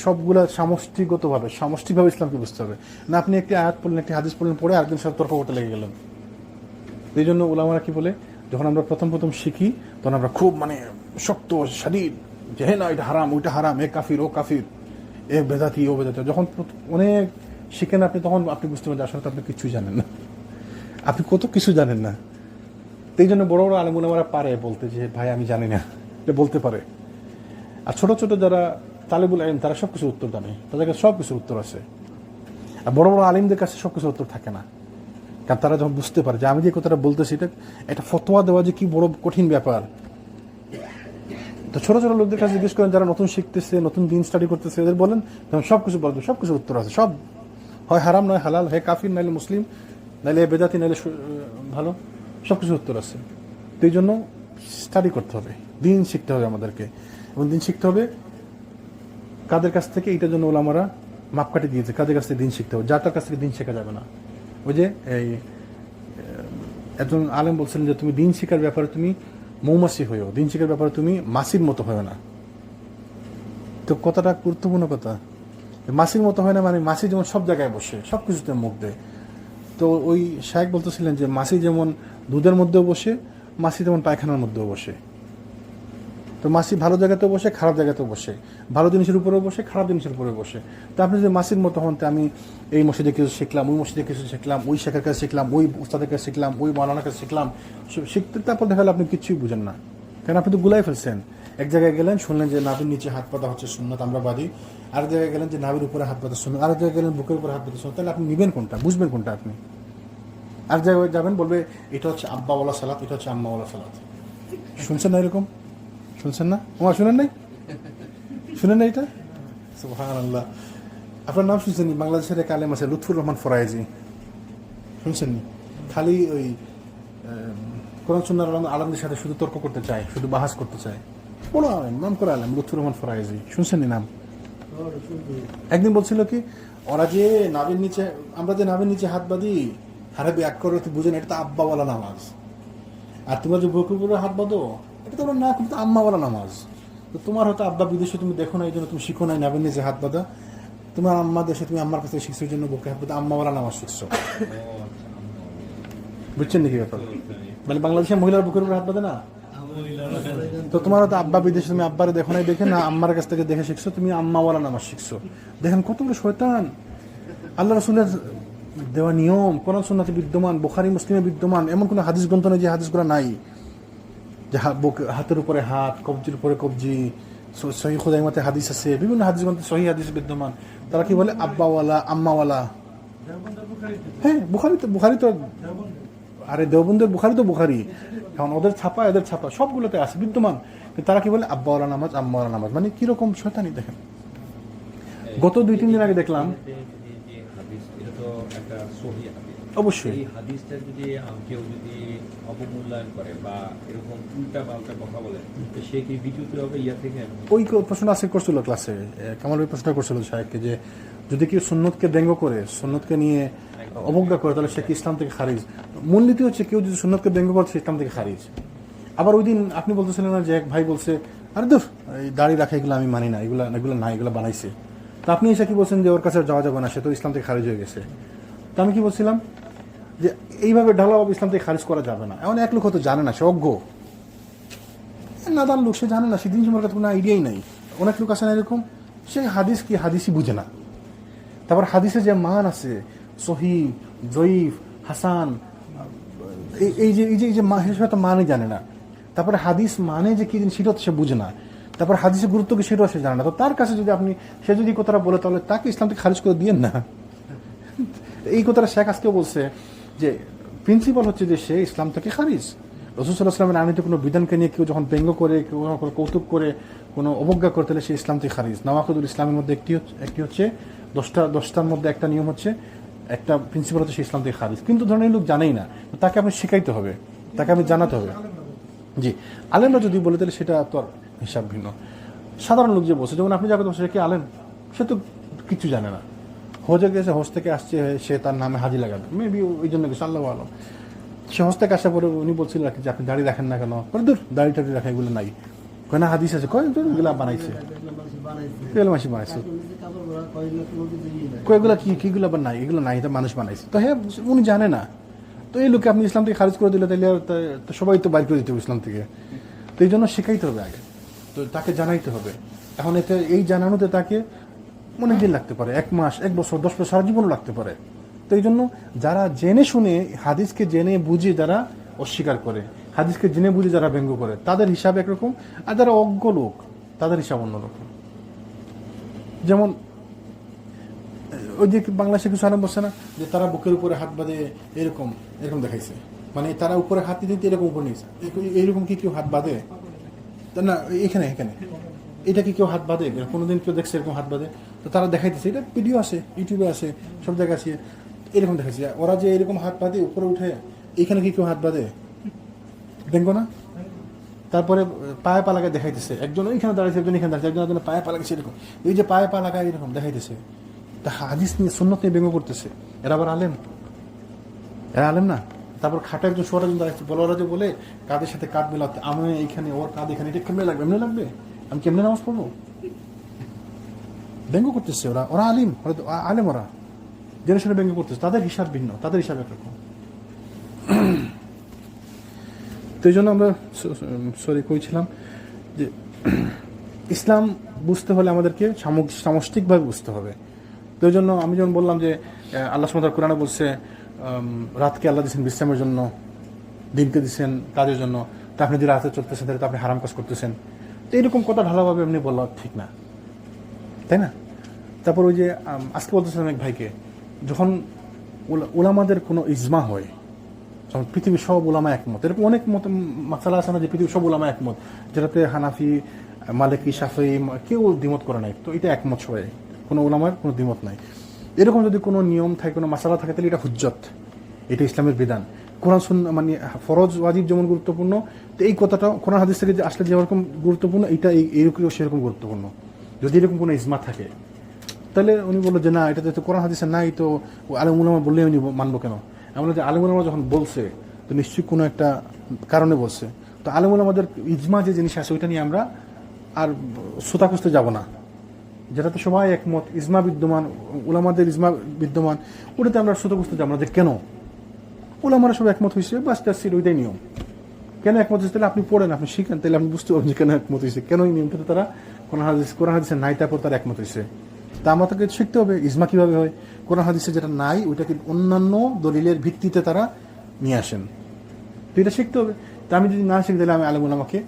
সবগুলা সামষ্টিকভাবে ইসলামকে বুঝতে হবে না। আপনি একটি আয়াত পড়লেন, একটি হাদিস পড়লেন, পড়ে আরেকদিন সব তর্ক করতে লেগে গেলেন। এই জন্য ওলামারা কি বলে, যখন আমরা প্রথম শিখি তখন আমরা খুব শক্ত শাদীদ, যে হ্যাঁ না এটা হারাম, ওইটা হারাম, এ কাফির, ও কাফির, এ বেদাতি, ও বেদাতি। যখন অনেক শিখেন আপনি, তখন আপনি বুঝতে পারেন আসলে তো আপনি কিছুই জানেন না, আপনি কত কিছু জানেন না। এই জন্য বড় বড় আলেম ওলামারা পারে বলতে যে ভাই আমি জানি না, এটা বলতে পারে। আর ছোট ছোট যারা তালেবুল ইলম, তারা সব কিছুর উত্তর জানে, তাদের কাছে সব কিছুর উত্তর আছে। আর বড় বড় আলিমদের কাছে সব কিছুর উত্তর থাকে না, কারণ তারা যখন বুঝতে পারে যে আমি যে কথাটা বলতেছি এটা একটা ফতোয়া দেওয়া যে কি বড় কঠিন ব্যাপার। তো ছোট ছোট লোকদের কাছে জিজ্ঞেস করেন, যারা নতুন শিখতেছে, নতুন দিন স্টাডি করতেছে, এদের বলেন, তখন সব কিছু বলবে, সব কিছুর উত্তর আছে। সব হয় হারাম, নয় হালাল, হয় কাফির নাইলে মুসলিম, নাইলে বেদাতি, নাইলে ভালো, সব কিছুর উত্তর আছে। তো এই জন্য স্টাডি করতে হবে, দিন শিখতে হবে আমাদেরকে। এবং দিন শিখতে হবে কাদের কাছ থেকে? এইটার জন্য ওলামারা মাপকাঠি দিয়েছে, কাদের কাছ থেকে দিন শিখতে হবে। যার তার কাছ থেকে দিন শেখা যাবে না। ওই যে এই একজন আলেম বলছিলেন যে তুমি দিন শিখার ব্যাপারে তুমি মৌমাছি হয়েও, দিন শিখার ব্যাপারে তুমি মাছির মতো হয় না। তো কথাটা গুরুত্বপূর্ণ কথা। মাছির মতো হয় না মানে মাছি যেমন সব জায়গায় বসে, সব কিছুতে মুখ দেয়। তো ওই শায়েখ বলতেছিলেন যে মাছি যেমন দুধের মধ্যেও বসে, মাছি যেমন পায়খানার মধ্যেও বসে। তো মাছি ভালো জায়গাতেও বসে, খারাপ জায়গাতেও বসে, ভালো জিনিসের উপরেও বসে, খারাপ জিনিসের উপরেও বসে। তো আপনি যদি মাছির মতো হন, আমি এই মসজিদে কিছু শিখলাম, ওই মসজিদে কিছু শিখলাম, ওই শেখার কাছে শিখলাম, ওই উস্তাদের কাছে শিখলাম, ওই মাওলানার কাছে শিখলাম, শিখতে তারপর দেখালে আপনি কিছুই বুঝেন না, কারণ আপনি তো গুলাই ফেলছেন। এক জায়গায় গেলেন, শুনলেন যে নাভির নিচে হাত পাতা হচ্ছে সুন্নাত, আমরা বাদী। আর জায়গায় গেলেন যে নাভির উপরে হাত পাতা সুন্নাত, আর জায়গায় গেলেন বুকের উপরে হাত পাতা সুন্নাত। তাহলে আপনি নিবেন কোনটা, বুঝবেন কোনটা আপনি? আর জায়গায় যাবেন, বলবে এটা হচ্ছে আব্বাওয়ালা সালাত, এটা হচ্ছে আম্মাওয়ালা সালাত। শুনছেন না এরকম? শুনছেন না? আমার শুনেন নাই? শুনেন না এটা? সুবহানাল্লাহ। আপনার নাম শুনছেন? বাংলাদেশের এক আলেম আছে লুৎফুর রহমান ফরায়েজি, শুনছেন? খালি ওই কোরআন সুন্নাহর আলেমদের সাথে শুধু তর্ক করতে চায়, শুধু বাহাস করতে চায়। বড় আলেম, নাম করে আলেম, লুৎফুর রহমান ফরায়েজি, শুনছেন নাম? একদিন বলছিল কি, ওরা যে নাভির নিচে, আমরা যে নাভির নিচে হাত বাঁধি, হারাবি এক করে বুঝেন, এটা তো আব্বাওয়ালা নামাজ। আর তোমরা যে বুকের উপরে হাত বাঁধো, এটা তো না, কিন্তু আম্মাওয়ালা নামাজ। তো তোমার হয়তো আব্বা বিদেশে তুমি দেখো না, এই জন্য তুমি শিখো নাই নাভির নিচে হাত বাঁধা। তোমার আম্মা দেশে, তুমি আম্মার কাছে শিখছো, এই জন্য বুকে হাত বাঁধা আম্মাওয়ালা নামাজ শিখছো। বুঝছেন নাকি ব্যাপার? মানে বাংলাদেশের মহিলার বুকের উপরে হাত বাঁধে না। তো তোমার হয়তো আব্বা বিদেশে, তুমি আব্বারে দেখো নাই, দেখে না আম্মার কাছ থেকে দেখে শিখছো, তুমি আম্মাওয়ালা নামাজ শিখছো। দেখেন কত বড় শয়তান। আল্লাহ রাসূলের দেওয়া নিয়ম কোরআন সুন্নাতে বিদ্যমান, বুখারী মুসলিমে বিদ্যমান, এমন কোনো হাদিস গ্রন্থ নেই যে হাদিসগুলো নাই। যে হাতের উপরে হাত, কবজির উপরে কবজি, সহিহ খুজাইমাতে হাদিস আছে, বিভিন্ন হাদিস গ্রন্থে সহিহ হাদিস বিদ্যমান। তারা কি বলে? আব্বাওয়ালা, আম্মাওয়ালা। হ্যাঁ, বুখারী তো আরে দেওবন্দের বুখারী তো বুখারী, এখন ওদের ছাপা, এদের ছাপা, সবগুলোতে আছে বিদ্যমান। তারা কি বলে? আব্বাওয়ালা নামাজ, আম্মাওয়ালা নামাজ। মানে কিরকম শয়তানি দেখেন। গত 2-3 দিন আগে দেখলাম, অবশ্যই এই হাদিসটা যদি কেউ যদি অবমূল্যায়ন করে বা এরকম উল্টা পাল্টা কথা বলে, তো সে কি বিচ্যুত হবে ইয়া থেকে? ওই প্রশ্ন আজকে করছিল ক্লাসে, কামাল ওই প্রশ্ন করছিল সাহেবকে, যে যদি কেউ সুন্নতকে ব্যঙ্গ করে, সুন্নতকে নিয়ে অবজ্ঞা করে, তাহলে সে কি ইসলাম থেকে খারিজ? মূলনীতি হচ্ছে কেউ যদি সুন্নতকে ব্যঙ্গ করে, সে ইসলাম থেকে খারিজ। আবার ওই দিন আপনি বলতেছিলেন না যে এক ভাই বলছে আরে দূর, এই দাড়ি রাখা এগুলো আমি মানি না, এগুলো এগুলো না, এগুলো বানাইছে। তা আপনি এসে কি বলছেন যে ওর কাছে যাওয়া যাবে না, সে তো ইসলাম থেকে খারিজ হয়ে গেছে। তা আমি কি বলছিলাম যে এইভাবে ঢালাভাবে ইসলাম থেকে খারিজ করা যাবে না। এমন এক লোক হয়তো জানে না, সে অজ্ঞ, নাদান লোক, সে জানে না, সে দিন সম্পর্কে কোনো আইডিয়াই নাই। অনেক লোক আছে না এরকম, সে হাদিস কি হাদিসই বুঝে না। তারপর হাদিসে যে মান আছে, সহি, জয়ীফ, হাসান, এই যে তো মানে জানে না। তারপরে হাদিস মানে যে কি জিনিস সেটা সে বুঝে না। তারপর হাদিসের গুরুত্ব কি সেটাও সে জানে না। তো তার কাছে যদি আপনি, সে যদি কথাটা বলে, তাহলে তাকে ইসলাম থেকে খারিজ করে দিয়েন না। এই কথাটা শেখ আজকেও বলছে যে প্রিন্সিপাল হচ্ছে যে সে ইসলাম থেকে খারিজ। রাসূল সাল্লাল্লাহু আলাইহি ওয়াসাল্লামের আনিত কোনো বিধানকে নিয়ে কেউ যখন ব্যঙ্গ করে, কেউ যখন কৌতুক করে, কোনো অবজ্ঞা করতে হলে সে ইসলাম থেকে খারিজ। নওয়াকিদুল ইসলামের মধ্যে একটি হচ্ছে 10টার মধ্যে একটা নিয়ম হচ্ছে, একটা প্রিন্সিপাল হচ্ছে সে ইসলাম থেকে খারিজ। কিন্তু ধরেন এই লোক জানেই না, তো তাকে আপনি শিখাইতে হবে, তাকে আপনি জানাতে হবে। জি, আলেমরা যদি বলে তাহলে সেটা তো আর হিসাব ভিন্ন। সাধারণ লোক যে বসে, যেমন আপনি যাকে বসে, সে কি আলেম? সে তো কিছু জানে না, হজে গেছে, হজ থেকে আসছে, সে তার নামে হাজি লাগাবে, মেবি ওই জন্য গেছে, আল্লাহ আলম। সে হজ থেকে আসার পরে উনি বলছিল আর কি যে আপনি দাড়ি রাখেন না কেন? দূর, দাড়ি টাড়ি রাখা এগুলো নাই, কয় না হাদিস আছে, কয় এগুলো বানাইছে, এগুলো মাসি বানাইছে, কয়েকগুলো কিগুলো আবার নাই, এগুলো নাই, এটা মানুষ বানাইছে। তো হ্যাঁ, উনি জানে না। তো এই লোককে আপনি ইসলাম থেকে খারিজ করে দিলে তাহলে তো সবাই তো বাইর করে দিতে হবে ইসলাম থেকে। তো এই জন্য শেখাইতে হবে আগে, তো তাকে জানাইতে হবে। এখন এতে এই জানানোতে তাকে অনেক দিন লাগতে পারে, 1 মাস, 1 বছর, 10 বছর, সারা জীবনও লাগতে পারে। তো এই জন্য যারা জেনে শুনে, হাদিসকে জেনে বুঝে যারা অস্বীকার করে, হাদিসকে জেনে বুঝে যারা ব্যঙ্গ করে, তাদের হিসাব একরকম, আর যারা অজ্ঞ লোক তাদের হিসাব অন্যরকম। যেমন ওই যে বাংলাদেশে কিছু আলেম বসছে না, যে তারা বুকের উপরে হাত বাঁধে এরকম এরকম দেখাইছে, মানে তারা উপরে হাত দিতে এরকম উপর নিয়েছে, এইরকম কি কেউ হাত বাঁধে? না, এখানে এখানে এটা কি কেউ হাত বাঁধে? কোনোদিন কেউ দেখছে এরকম হাত বাঁধে? তো তারা দেখাইতেছে, এটা ভিডিও আছে, ইউটিউবে আছে, সব জায়গায় আছে, এরকম দেখাচ্ছে। ওরা যে এরকম হাত বাঁধে উপরে উঠে, এখানে কি কেউ হাত বাঁধে? দেখবো না। তারপরে পায়ে পা লাগায় দেখাইতেছে, একজন ওইখানে দাঁড়াইছে, একজন এখানে দাঁড়াইছে, একজন পায়ে পা লাগাইছে এরকম, এই যে পায়ে পা লাগায় এরকম দেখাইতেছে, তা হাদিস নিয়ে, সুন্নত নিয়ে ব্যঙ্গ করতেছে। এরা আবার আলেম? এরা আলেম না। তারপর খাটা একজন শোয়ার একজন দাঁড়াচ্ছে, বলোরা যে বলে কাদের সাথে কাঁধ মেলাতে, আমি এইখানে, ওর কাঁধ এখানে, এটা কেমনে লাগবে? এমনি লাগবে? আমি কেমনে নামাজ পড়বো? ব্যঙ্গ করতেছে ওরা, ওরা আলিম, আলেম, ওরা জেনে শুনে ব্যঙ্গ করতেছে। তাদের হিসাব ভিন্ন, তাদের হিসাব একরকম। তো এই জন্য আমরা কইছিলাম যে ইসলাম বুঝতে হলে আমাদেরকে সামষ্টিকভাবে বুঝতে হবে। তো এই জন্য আমি যেমন বললাম যে আল্লাহ সুবহানাহু ওয়া তাআলা কোরআনে বলছে রাতকে আল্লাহ দিয়েছেন বিশ্রামের জন্য, দিনকে দিচ্ছেন কাজের জন্য। তা আপনি যদি রাতে চলতেছেন তাহলে তো আপনি হারাম কাজ করতেছেন। তো এইরকম কথা ঢালাভাবে এমনি বলা ঠিক না, তাই না? তারপর ওই যে আজকে বলতেছিলাম এক ভাইকে, যখন উলামাদের কোনো ইজমা হয়, যেমন পৃথিবীর সব উলামা একমত, এরকম অনেক মত মাসালা আছে না যে পৃথিবীর সব উলামা একমত, যেটাতে হানাফি, মালিকি, শাফিঈ কেউ দ্বিমত করে নাই, তো এটা একমত সবাই, কোনো উলামার কোনো দ্বিমত নাই। এরকম যদি কোনো নিয়ম থাকে, কোনো মাসালা থাকে, তাহলে এটা হুজ্জত, এটা ইসলামের বিধান। কোরআন সুন্নাহ মানে ফরজ ওয়াজিব যেমন গুরুত্বপূর্ণ, তো এই কথাটা কোরআন হাদিস থেকে আসলে যেরকম গুরুত্বপূর্ণ, এইটা এইরকম সেরকম গুরুত্বপূর্ণ। যদি এরকম কোনো ইজমা থাকে, তাহলে উনি বললো যে না, এটাতে তো কোরআন হাদিসে নাই, তো আলেম উলামা বললে উনি মানবো কেন? এমন যে আলেম উলামা যখন বলছে, তো নিশ্চয়ই কোনো একটা কারণে বলছে। তো আলেম উলামাদের ইজমা যে জিনিস আছে, ওইটা নিয়ে আমরা আর সুতা খুঁজতে যাব না, যেটাতে সবাই একমত, ইজমা বিদ্যমান, উলামাদের ইজমা বিদ্যমান, ওটাতে আমরা সুতা খুঁজতে যাব না যে কেন উলামারা সব একমত হয়েছে, বাস দ্যাটস ইট, ওইটাই নিয়ম। কেন একমত হয়েছে? তাহলে আপনি পড়েন, আপনি শিখেন, তাহলে আপনি বুঝতে পারবেন যে কেন একমত হয়েছে, কেন এই নিয়মটাতে তারা কোরআন হাদিসে নাই, তারপর তারা একমত হয়েছে। তা আমাদেরকে শিখতে হবে ইজমা কিভাবে হয়। কোরআন হাদিসে যেটা নাই, ওইটাকে অন্যান্য দলিলের ভিত্তিতে তারা নিয়ে আসেন, তো এটা শিখতে হবে। তা আমি যদি না শিখতে, তাহলে আমি আলেম উলামাকে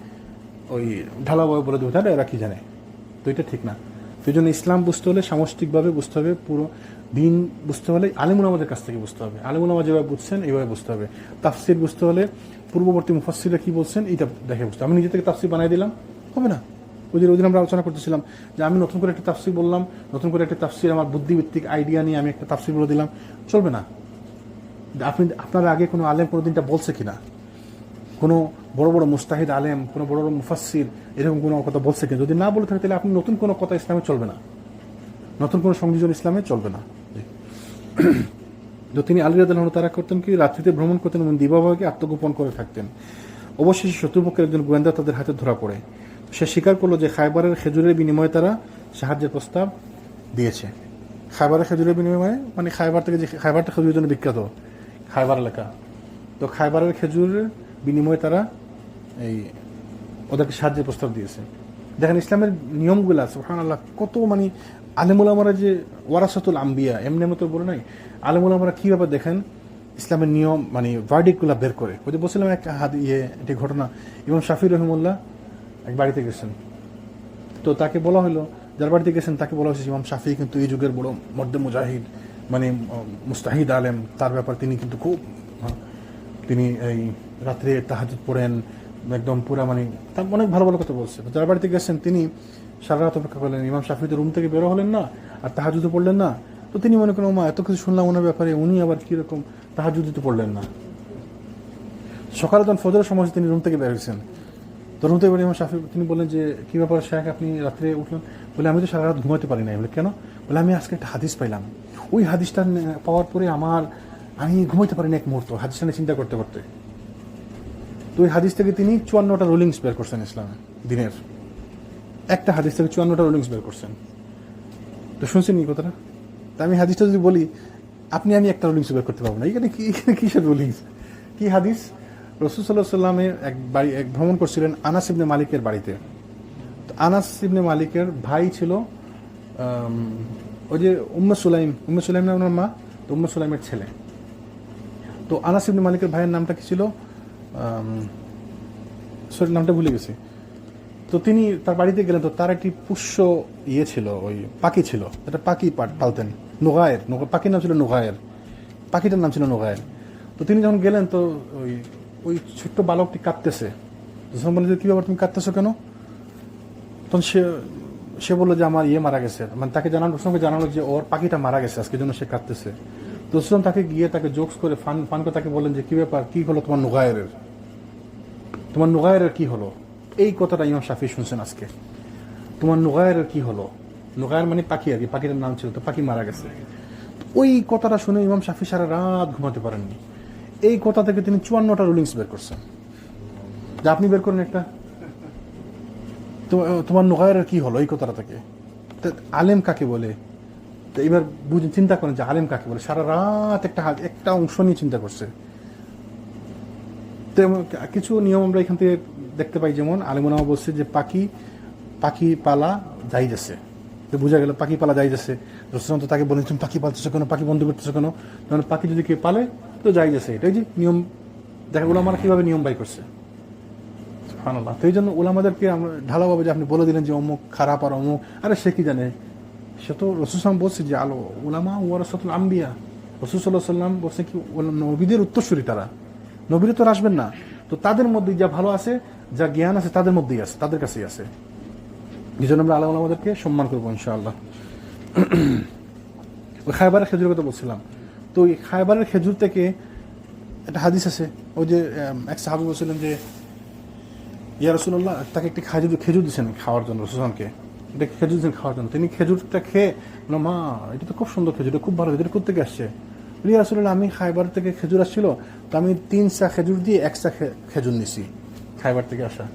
ওই ঢালাভাবে বলে দেবো, তাহলে এরা কি জানে? তো এটা ঠিক না। তো এই জন্য ইসলাম বুঝতে হলে সামষ্টিকভাবে বুঝতে হবে, পুরো দিন বুঝতে হলে আলেম উলামাদের কাছ থেকে বুঝতে হবে। আলেম উলামা যেভাবে বুঝছেন এইভাবে বুঝতে হবে। তাফসির বুঝতে হলে পূর্ববর্তী মুফাসসিররা কি বলছেন এইটা দেখে বুঝতে হবে। আমি নিজে থেকে তাফসির বানাই দিলাম হবে না। ওই দিন আমরা আলোচনা করতেছিলাম যে আমি নতুন করে একটা তাফসির বললাম, নতুন করে একটা তাফসির আমার বুদ্ধিভিত্তিক আইডিয়া নিয়ে আমি একটা তাফসির বলে দিলাম, চলবে না। আপনি আপনার আগে কোনো আলেম কোনো দিনটা বলছে কিনা, কোনো বড় বড় মুস্তাহিদ আলেম, কোনো বড় বড় মুফাসসির এরকম কোনো কথা বলছে কিনা? যদি না বলে থাকে, তাহলে আপনি নতুন কোনো কথা ইসলামে চলবে না, নতুন কোনো সংযোজন ইসলামে চলবে না। তো তিনি আলী রাদিয়াল্লাহু আনহু তারা করতেন কি, রাত্রিতে ভ্রমণ করতেন এবং দিবাভাগে আত্মগোপন করে থাকতেন। অবশেষে শত্রুপক্ষের একজন গোয়েন্দা তাদের হাতে ধরা পড়ে। সে স্বীকার করলো যে খায়বারের খেজুরের বিনিময়ে তারা সাহায্যের প্রস্তাব দিয়েছে। খায়বারের খেজুরের বিনিময়ে মানে খায়বার থেকে যে খায়বারটা খেজুরের জন্য বিখ্যাত, খায়বার এলাকা, তো খায়বারের খেজুরের বিনিময়ে তারা এই ওদেরকে সাহায্যের প্রস্তাব দিয়েছে। দেখেন ইসলামের নিয়মগুলো সুবহানাল্লাহ কত মানে আলেমুল আমরা যে ওয়ারাসাতুল আম্বিয়া এমনি মতো বলে নাই, আলেমুল আমরা কীভাবে দেখেন ইসলামের নিয়ম মানে ভার্ডিকগুলো বের করে। ওই যে বলছিলাম একটা একটি ঘটনা, ইমাম শাফি রহিমুল্লাহ এক বাড়িতে গেছেন, তো তাকে বলা হলো, যার বাড়িতে গেছেন তাকে বলা হয়েছে ইমাম শাফি কিন্তু এই যুগের বড় মর্দে মুজাহিদ, মানে মুস্তাহিদ আলেম, তার ব্যাপার তিনি কিন্তু খুব তিনি এই রাত্রে তাহাজ্জুদ পড়েন একদম পুরা, মানে তার অনেক ভালো ভালো কথা বলছে। যার বাড়িতে গেছেন তিনি সারা রাত অপেক্ষা করলেন, ইমাম শাফি তো রুম থেকে বেরো হলেন না আর তাহাজ্জুদও পড়লেন না। তো তিনি মনে করেন মা এত কিছু শুনলাম ওনার ব্যাপারে, উনি আবার কীরকম তাহাজ্জুদই তো পড়লেন না। সকালে তখন ফজরের সময় তিনি রুম থেকে বের হয়েছেন, তো রুম থেকে বেরিয়ে ইমাম শাফি তিনি বললেন যে কী ব্যাপার শেখ আপনি রাত্রে উঠলেন? বলে আমি তো সারা রাত ঘুমাতে পারি না। বলে কেন? বলে আমি আজকে একটা হাদিস পাইলাম, ওই হাদিসটা পাওয়ার পরে আমি ঘুমাইতে পারি না এক মুহূর্ত, হাদিসটা নিয়ে চিন্তা করতে করতে। তো ওই হাদিস থেকে তিনি 54টা রুলিংস বের করছেন ইসলামে দিনের, একটা হাদিস থেকে 54টা রুলিংস বের করছেন। তো শুনছেন এই কথাটা? তা আমি হাদিসটা যদি বলি আমি একটা রুলিংস বের করতে পারবো না। এখানে কিসের রুলিংস, কি হাদিস? রাসূল সাল্লাল্লাহু আলাইহি ওয়াসাল্লাম এক ভ্রমণ করছিলেন আনাস ইবনে মালিকের বাড়িতে। তো আনাস ইবনে মালিকের ভাই ছিল ওই যে উম্মে সুলাইম না ওনার মা, তো উম্মে সুলাইমের ছেলে। তো আনাস ইবনে মালিকের ভাইয়ের নামটা কি ছিল? নামটা ভুলে গেছি। তো তিনি তার বাড়িতে গেলেন, তো তার একটি পুষ্য ছিল, ওই পাখি ছিল, একটা পাখি পালতেন, নোগায়ের, পাখির নাম ছিল নোগায়ের, পাখিটার নাম ছিল নোগায়ের। তো তিনি যখন গেলেন তো ওই ছোট্ট বালকটি কাঁদতেছে। যখন বললেন যে কী ব্যাপার তুমি কাঁদতেছো কেন? তখন সে বললো যে আমার মারা গেছে, মানে তাকে জানানো যে ওর পাখিটা মারা গেছে আজকের জন্য সে কাঁদতেছে। তো সুতরাং তাকে গিয়ে তাকে জোকস করে ফান করে তাকে বললেন যে কী ব্যাপার, কী হলো তোমার নোগায়ের কি হলো? এই কথাটা ইমাম শাফি শুনছেন আজকে, তোমার নোগায়ের কি হলো? নোগায়ের মানে পাখি আর কি, পাখিটার নাম ছিল, তো পাখি মারা গেছে। ওই কথাটা শুনে ইমাম শাফি সারা রাত ঘুমাতে পারেননি। এই কথা থেকে তিনি 54টা রুলিংস বের করছেন। যা আপনি বের করেন একটা, তোমার নোগায়ের কি হলো এই কথাটা থেকে। আলেম কাকে বলে? তো এবার চিন্তা করেন যে আলেম কাকে বলে। সারা রাত একটা অংশ নিয়ে চিন্তা করছে। তো কিছু নিয়ম আমরা এখান থেকে দেখতে পাই, যেমন আলেমুলামা বলছে যে পাখি পালা জায়েজ আছে। তো বোঝা গেল পাখি পালা জায়েজ আছে। রসুল তো তাকে বলেন তুমি পাখি পালতেছো কেন, পাখি বন্ধ করতেছো কেন? মানে পাখি যদি কেউ পালে তো জায়েজ আছে, এটাই যে নিয়ম। দেখা ওলামারা কিভাবে নিয়ম বাই করছে, সুবহানাল্লাহ। তো এই জন্য ওলামাদেরকে আমরা ঢালাভাবে যে আপনি বলে দিলেন যে অমুক খারাপ আর অমুক, আরে সে কি জানে? সে তো রসুল সাল্লাম বলছে যে উলামা ওয়ারাসাতুল আম্বিয়া। রসুল সাল্লাল্লাহু আলাইহি ওয়াসাল্লাম বলছে কি নবীদের উত্তরসূরি তারা, নবীরা তো আসবেন না, তো তাদের মধ্যে যা ভালো আছে, যা জ্ঞান আছে তাদের মধ্যেই আছে, তাদের কাছেই আছে। এই জন্য আমরা আলেম ওলামাদেরকে সম্মান করবো ইনশাআল্লাহ। ওই খায়বারের খেজুরের কথা বলছিলাম, তো ওই খায়বারের খেজুর থেকে একটা হাদিস আছে। ওই যে এক সাহাবী বলছিলেন যে ইয়া রাসূলুল্লাহ, তাকে একটি খেজুর দিচ্ছেন খাওয়ার জন্য, রাসূলকে এটা খেজুর দিচ্ছেন খাওয়ার জন্য। তিনি খেজুরটা খেয়ে বললেন মা এটা তো খুব সুন্দর খেজুর, এটা খুব ভালো খেজুর, কোথা থেকে আসছে? ইয়া রাসূলুল্লাহ, আমি খায়বার থেকে খেজুর আসছিল, তো আমি 3 সা খেজুর দিয়ে 1 সা খেজুর নিছি খায়বার থেকে আসা।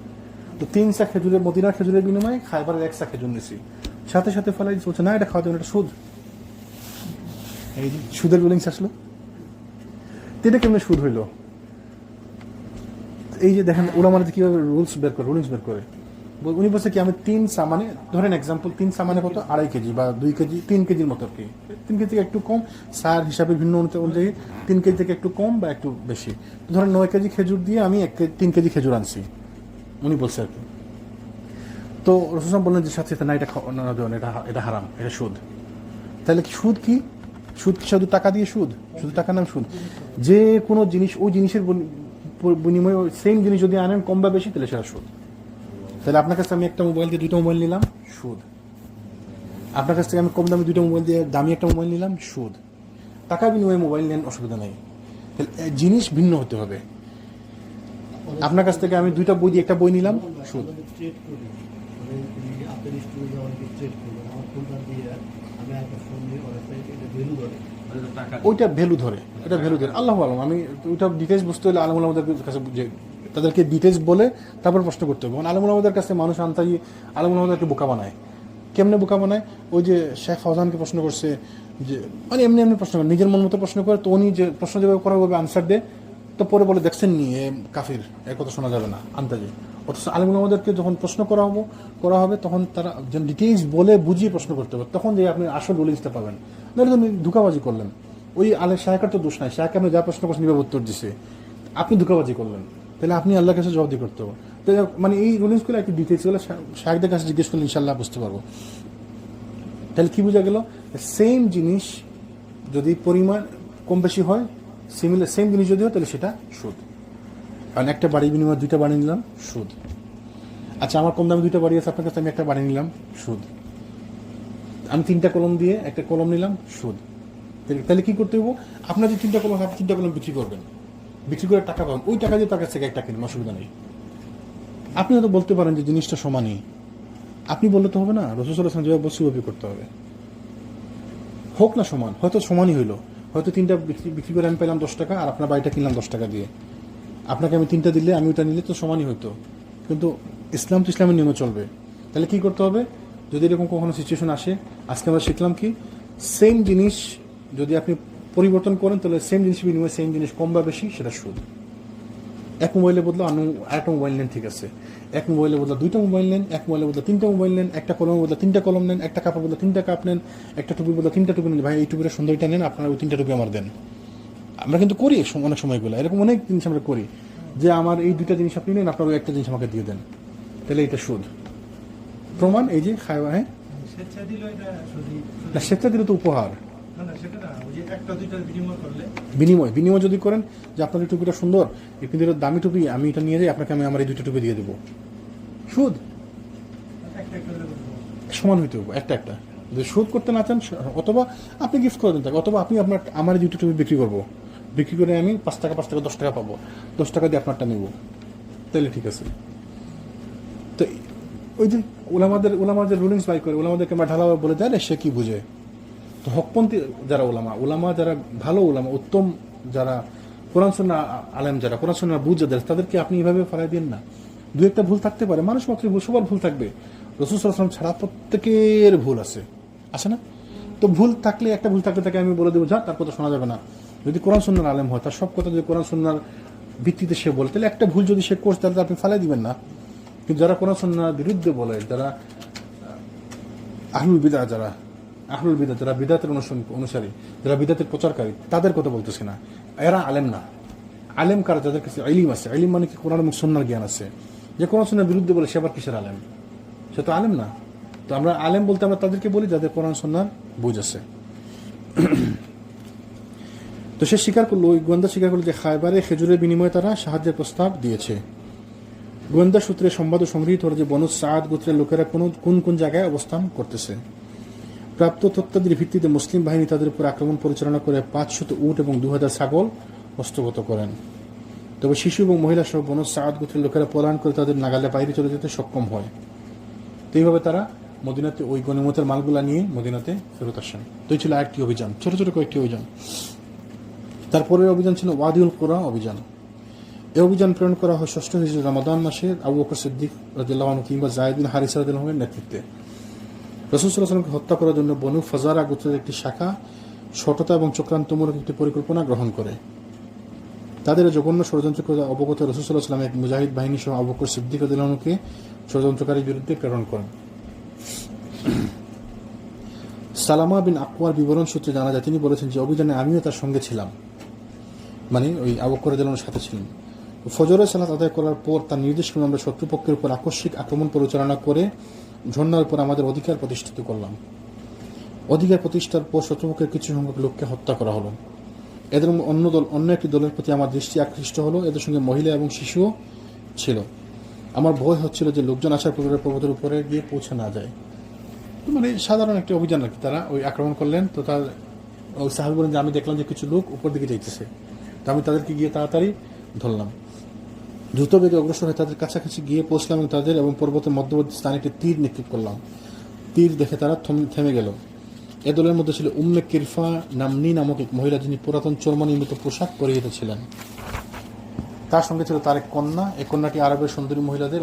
তো 3 সা খেজুরের, মদিনার খেজুরের বিনিময়ে খায়বারের 1 সা খেজুর নিছি। সাথে সাথে ফেলাই বলছে না এটা খাওয়া যাবে, এটা সুদ। এই যে সুদের রুলিংস আসলো, এটা কেমন সুদ হইল? এই যে দেখেন ওলামারা কিভাবে রুলিংস বের করে। উনি বলছে কি আমি 3 সা, মানে ধরেন এক্সাম্পল 3 সা মানে কত, 2.5 কেজি বা 2 কেজি, 3 কেজির মতো আর কি। 3 কেজি থেকে একটু কম, সার হিসাবে ভিন্ন অনুযায়ী 3 কেজি থেকে একটু কম বা একটু বেশি। ধরেন 9 কেজি খেজুর দিয়ে আমি 3 কেজি খেজুর আনছি, উনি বলছে আর কি। তো রসুল বললেন যে সাথে না এটা হারাম, এটা সুদ। তাহলে সুদ কি? সুদ কি শুধু টাকা দিয়ে সুদ? শুধু টাকার নাম সুদ? যে কোনো জিনিস, ওই জিনিসের বিনিময়ে সেম জিনিস যদি আনেন কম বা বেশি, তাহলে সেটা সুদ। তাহলে আপনার কাছে আমি একটা মোবাইল দিয়ে 2টা মোবাইল নিলাম, সুদ। আপনার কাছ থেকে আমি কম দামি 2টা মোবাইল দিয়ে দামি একটা মোবাইল নিলাম, সুদ। টাকা বিনিময়ে মোবাইল নেন, অসুবিধা নেই। তাহলে জিনিস ভিন্ন হতে হবে। আপনার কাছ থেকে আমি 2টা বই দিয়ে একটা বই নিলাম, সুদ। ওইটা ভ্যালু ধরে, এটা ভ্যালু ধরে। আল্লাহু আলাম, আমি ওইটা ডিটেইলস বুঝতে হলে আলম আমাদের কাছে তাদেরকে ডিটেলস বলে তারপর প্রশ্ন করতে হবে। আলেমুল আমাদের কাছে মানুষ আনতাই আলেমুল আমাদেরকে বোকা বানায়। কেমনে বোকা বানায়? ওই যে শেখ ফাউজানকে প্রশ্ন করছে যে মানে এমনি এমনি প্রশ্ন করে, নিজের মন মতো প্রশ্ন করে, তো উনি যে প্রশ্ন যেভাবে করা হবে আনসার দেয়, তো পরে বলে দেখছেন নি এ কাফির, এর কথা শোনা যাবে না আন্তাজে। অথচ আলেমুল আমাদেরকে যখন প্রশ্ন করা হবে তখন তারা ডিটেইলস বলে বুঝিয়ে প্রশ্ন করতে হবে, তখন যে আপনি আসল রুলিংসটা পাবেন। নাহলে তুমি ধোঁকাবাজি করলেন। ওই শাহেকার তো দোষ নাই, শাহকে আপনি যা প্রশ্ন করছেন এভাবে উত্তর দিছে, আপনি ধোঁকাবাজি করলেন, তাহলে আপনি আল্লাহর কাছে জবাবদি করতে হবে। তো মানে এই রুলিংসগুলো একটু ডিটেলসগুলো শাহেকদের কাছে জিজ্ঞেস করলে ইনশাল্লাহ বুঝতে পারবো। তাহলে কি বোঝা গেল? সেম জিনিস যদি পরিমাণ কম বেশি হয়, সেম জিনিস যদি হয় তাহলে সেটা সুদ। কারণ একটা বাড়ির বিনিময়ে দুইটা বাড়ি নিলাম, সুদ। আচ্ছা, আমার কম দামে দুইটা বাড়ি আছে, আপনার কাছে আমি একটা বাড়ি নিলাম, সুদ। আমি 3টা কলম দিয়ে একটা কলম নিলাম, সুদ। তাহলে কি করতে হইব? আপনার যে 3টা কলম, আপনি 3টা কলম বিক্রি করবেন, বিক্রি করে টাকা পাবেন, ওই টাকা দিয়ে তার কাছ থেকে একটা কিনবেন, অসুবিধা নেই। আপনি হয়তো বলতে পারেন যে জিনিসটা সমানই, আপনি বললে তো হবে না, রাসূল সাল্লাল্লাহু আলাইহি ওয়াসাল্লাম যেভাবে বলছে ওইভাবে করতে হবে। হোক না সমান, হয়তো সমানই হইলো, হয়তো 3টা বিক্রি করে আমি পেলাম 10 টাকা, আর আপনার বাড়িটা কিনলাম 10 টাকা দিয়ে। আপনাকে আমি 3টা দিলে আমি ওটা নিলে তো সমানই হইতো, কিন্তু ইসলাম তো ইসলামের নিয়মে চলবে। তাহলে কি করতে হবে? যদি এরকম কখনো সিচুয়েশন আসে, আজকে আমরা শিখলাম কি, সেম জিনিস যদি আপনি পরিবর্তন করেন তাহলে সেম জিনিস বিনিময়ে সেম জিনিস কম বা বেশি সেটা সুদ। এক মোবাইলের বদলে আরেকটা মোবাইল নেন, ঠিক আছে। এক মোবাইলের বদলে 2টা মোবাইল নেন, এক মোবাইলের বদলে 3টা মোবাইল নেন, একটা কলমের বদলে 3টা কলম নেন, একটা কাপের বদলে 3টা কাপ নেন, একটা টুপির বদলে 3টা টুপি নেন। ভাই এই টুপিটা সুন্দরটা নেন, আপনারা ওই 3টা টুপি আমার দেন। আমরা কিন্তু করি অনেক সময়গুলো, এরকম অনেক জিনিস আমরা করি যে আমার এই 2টা জিনিস আপনি নেন, আপনার ওই একটা জিনিস আমাকে দিয়ে দেন, তাহলে এটা সুদ। প্রমাণ এই যে খাওয়া, হ্যাঁ না, সেটা দিলে তো উপহার। বিনিময় যদি করেন যে আপনার এই টুপিটা সুন্দর, এই কিন্তু দামি টুপি, আমি এটা নিয়ে যাই, আপনাকে আমি আমার এই 2টা টুপি দিয়ে দেবো, সুদ। সমান হইতে হবে একটা। যদি সুদ করতে না চান, অথবা আপনি গিফট করে দেন তাকে, অথবা আপনি আমার 2টা টুপি বিক্রি করে আমি 5 টাকা 10 টাকা পাবো, 10 টাকা দিয়ে আপনারটা নেব, তাহলে ঠিক আছে। তো ওই যে ওলামাদের রুলিংস বাই করে ওলামাদেরকে আমরা ঢালাভাবে বলে দেয় না, সে কি বুঝে। তো হকপন্থী যারা ওলামা যারা ভালো ওলামা, উত্তম যারা কোরআন সুন্নাহ আলেম, যারা কোরআন সুন্নাহ বুঝে দেয়, তাদেরকে আপনি এভাবে ফেলাই দিন না। 2-একটা ভুল থাকতে পারে, মানুষ মাত্র ভুল, সবার ভুল থাকবে। রাসূল সাল্লাল্লাহু আলাইহি ওয়াসাল্লাম ছাড়া প্রত্যেকের ভুল আছে না? তো ভুল থাকলে, একটা ভুল থাকলে তাকে আমি বলে দেবো যা, তার কথা শোনা যাবে না। যদি কোরআন সুন্নাহর আলেম হয়, তার সব কথা যদি কোরআন সুন্নাহর ভিত্তিতে সে বলে, তাহলে একটা ভুল যদি সে করছে তাহলে আপনি ফেলাই দিবেন না। কিন্তু যারা কোরআন সুন্নাহর বিরুদ্ধে বলে, যারা আহলুল বিদআহ, যারা বিদআতের অনুসারী, যারা বিদআতের প্রচারকারী, তাদের কথা বলতেছে না। এরা আলেম না। আলেম কারা? যাদের কাছে ইলম আছে। ইলম মানে কি? কোরআন এবং সুন্নাহর জ্ঞান আছে। যে কোরআন সুন্নাহর বিরুদ্ধে বলে সে আবার কিসের আলেম? সে তো আলেম না। তো আমরা আলেম বলতে আমরা তাদেরকে বলি যাদের কোরআন সুন্নাহর বুঝ আছে। তো সে স্বীকার করলো, ওই গোয়েন্দা স্বীকার করলো যে খায়বারে খেজুরের বিনিময়ে তারা সাহায্যের প্রস্তাব দিয়েছে। গোয়েন্দা সূত্রে সংবাদ সংগৃহীত হল যে বনু সাদ গোত্রের লোকেরা কোন জায়গায় অবস্থান করতেছে। প্রাপ্ত তথ্যাদির ভিত্তিতে মুসলিম বাহিনী তাদের উপর আক্রমণ পরিচালনা করে 500 উট এবং 2000 ছাগল হস্তগত করেন। তবে শিশু এবং মহিলা সহ বনু সাদ গোত্রের লোকেরা পলায়ন করে তাদের নাগালে বাইরে চলে যেতে সক্ষম হয়। তো এইভাবে তারা মদিনাতে ওই গনিমতের মালগুলা নিয়ে মদিনাতে ফেরত আসেন। তো এই ছিল আরেকটি অভিযান, ছোট কয়েকটি অভিযান। তারপরের অভিযান ছিল ওয়াদিউল কুরা অভিযান। এই অভিযান প্রেরণ করা হয় 6 হিজরি রমাদান মাসে আবু বকর সিদ্দিক রাদিয়াল্লাহু আনহু কিংবা যায়েদ বিন হারিসা রাদিয়াল্লাহু আনহুর নেতৃত্বে। রাসূল সাল্লাল্লাহু আলাইহি ওয়াসাল্লামকে হত্যা করার জন্য বনু ফাজারা গোত্রের একটি শাখা সততা এবং চক্রান্তমূলক একটি পরিকল্পনা গ্রহণ করে। তাদের জঘন্য ষড়যন্ত্র করে অবগত রাসূল সাল্লাল্লাহু আলাইহি ওয়াসাল্লাম এক মুজাহিদ বাহিনী সহ আবু বকর সিদ্দিক রাদিয়াল্লাহু আনহুকে ষড়যন্ত্রকারীর বিরুদ্ধে প্রেরণ করেন। সালামা বিন আকওয়ার বিবরণ সূত্রে জানা যায়, তিনি বলেছেন যে অভিযানে আমিও তার সঙ্গে ছিলাম, মানে ওই আবু বকর রাদিয়াল্লাহু আনহুর সাথে ছিলেন। ফজরের সালাত আদায় করার পর তার নির্দেশ ক্রমে আমরা শত্রুপক্ষের উপর আকস্মিক আক্রমণ পরিচালনা করে ঝর্ণার উপর আমাদের অধিকার প্রতিষ্ঠিত করলাম। অধিকার প্রতিষ্ঠার পর শত্রুপক্ষের কিছু সংখ্যক লোককে হত্যা করা হলো। এদের অন্য একটি দলের প্রতি আমার দৃষ্টি আকৃষ্ট হলো। এদের সঙ্গে মহিলা এবং শিশুও ছিল। আমার ভয় হচ্ছিল যে লোকজন আসার পূর্বে পর্বতের উপরে গিয়ে পৌঁছে না যায়। মানে সাধারণ একটি অভিযান আর কি। তারা ওই আক্রমণ করলেন, তো তার ওই সাহাবী বলেন যে আমি দেখলাম যে কিছু লোক উপর দিকে যাইতেছে, তো আমি তাদেরকে গিয়ে তাড়াতাড়ি ধরলাম। দ্রুত বেগে অগ্রসর হয়ে তাদের কাছাকাছি গিয়ে পৌঁছলাম এবং তাদের এবং পর্বতের মধ্যবর্তী স্থানে একটি তীর নিক্ষেপ করলাম। তীর দেখে তারা থেমে গেল। এ দলের মধ্যে ছিল উম্মে কিরফা নামক এক মহিলা, যিনি পুরাতন চর্ম নির্মিত পোশাক পরিহিত ছিলেন। তার সঙ্গে ছিল তার এক কন্যা। এই কন্যাটি আরবের সুন্দরী মহিলাদের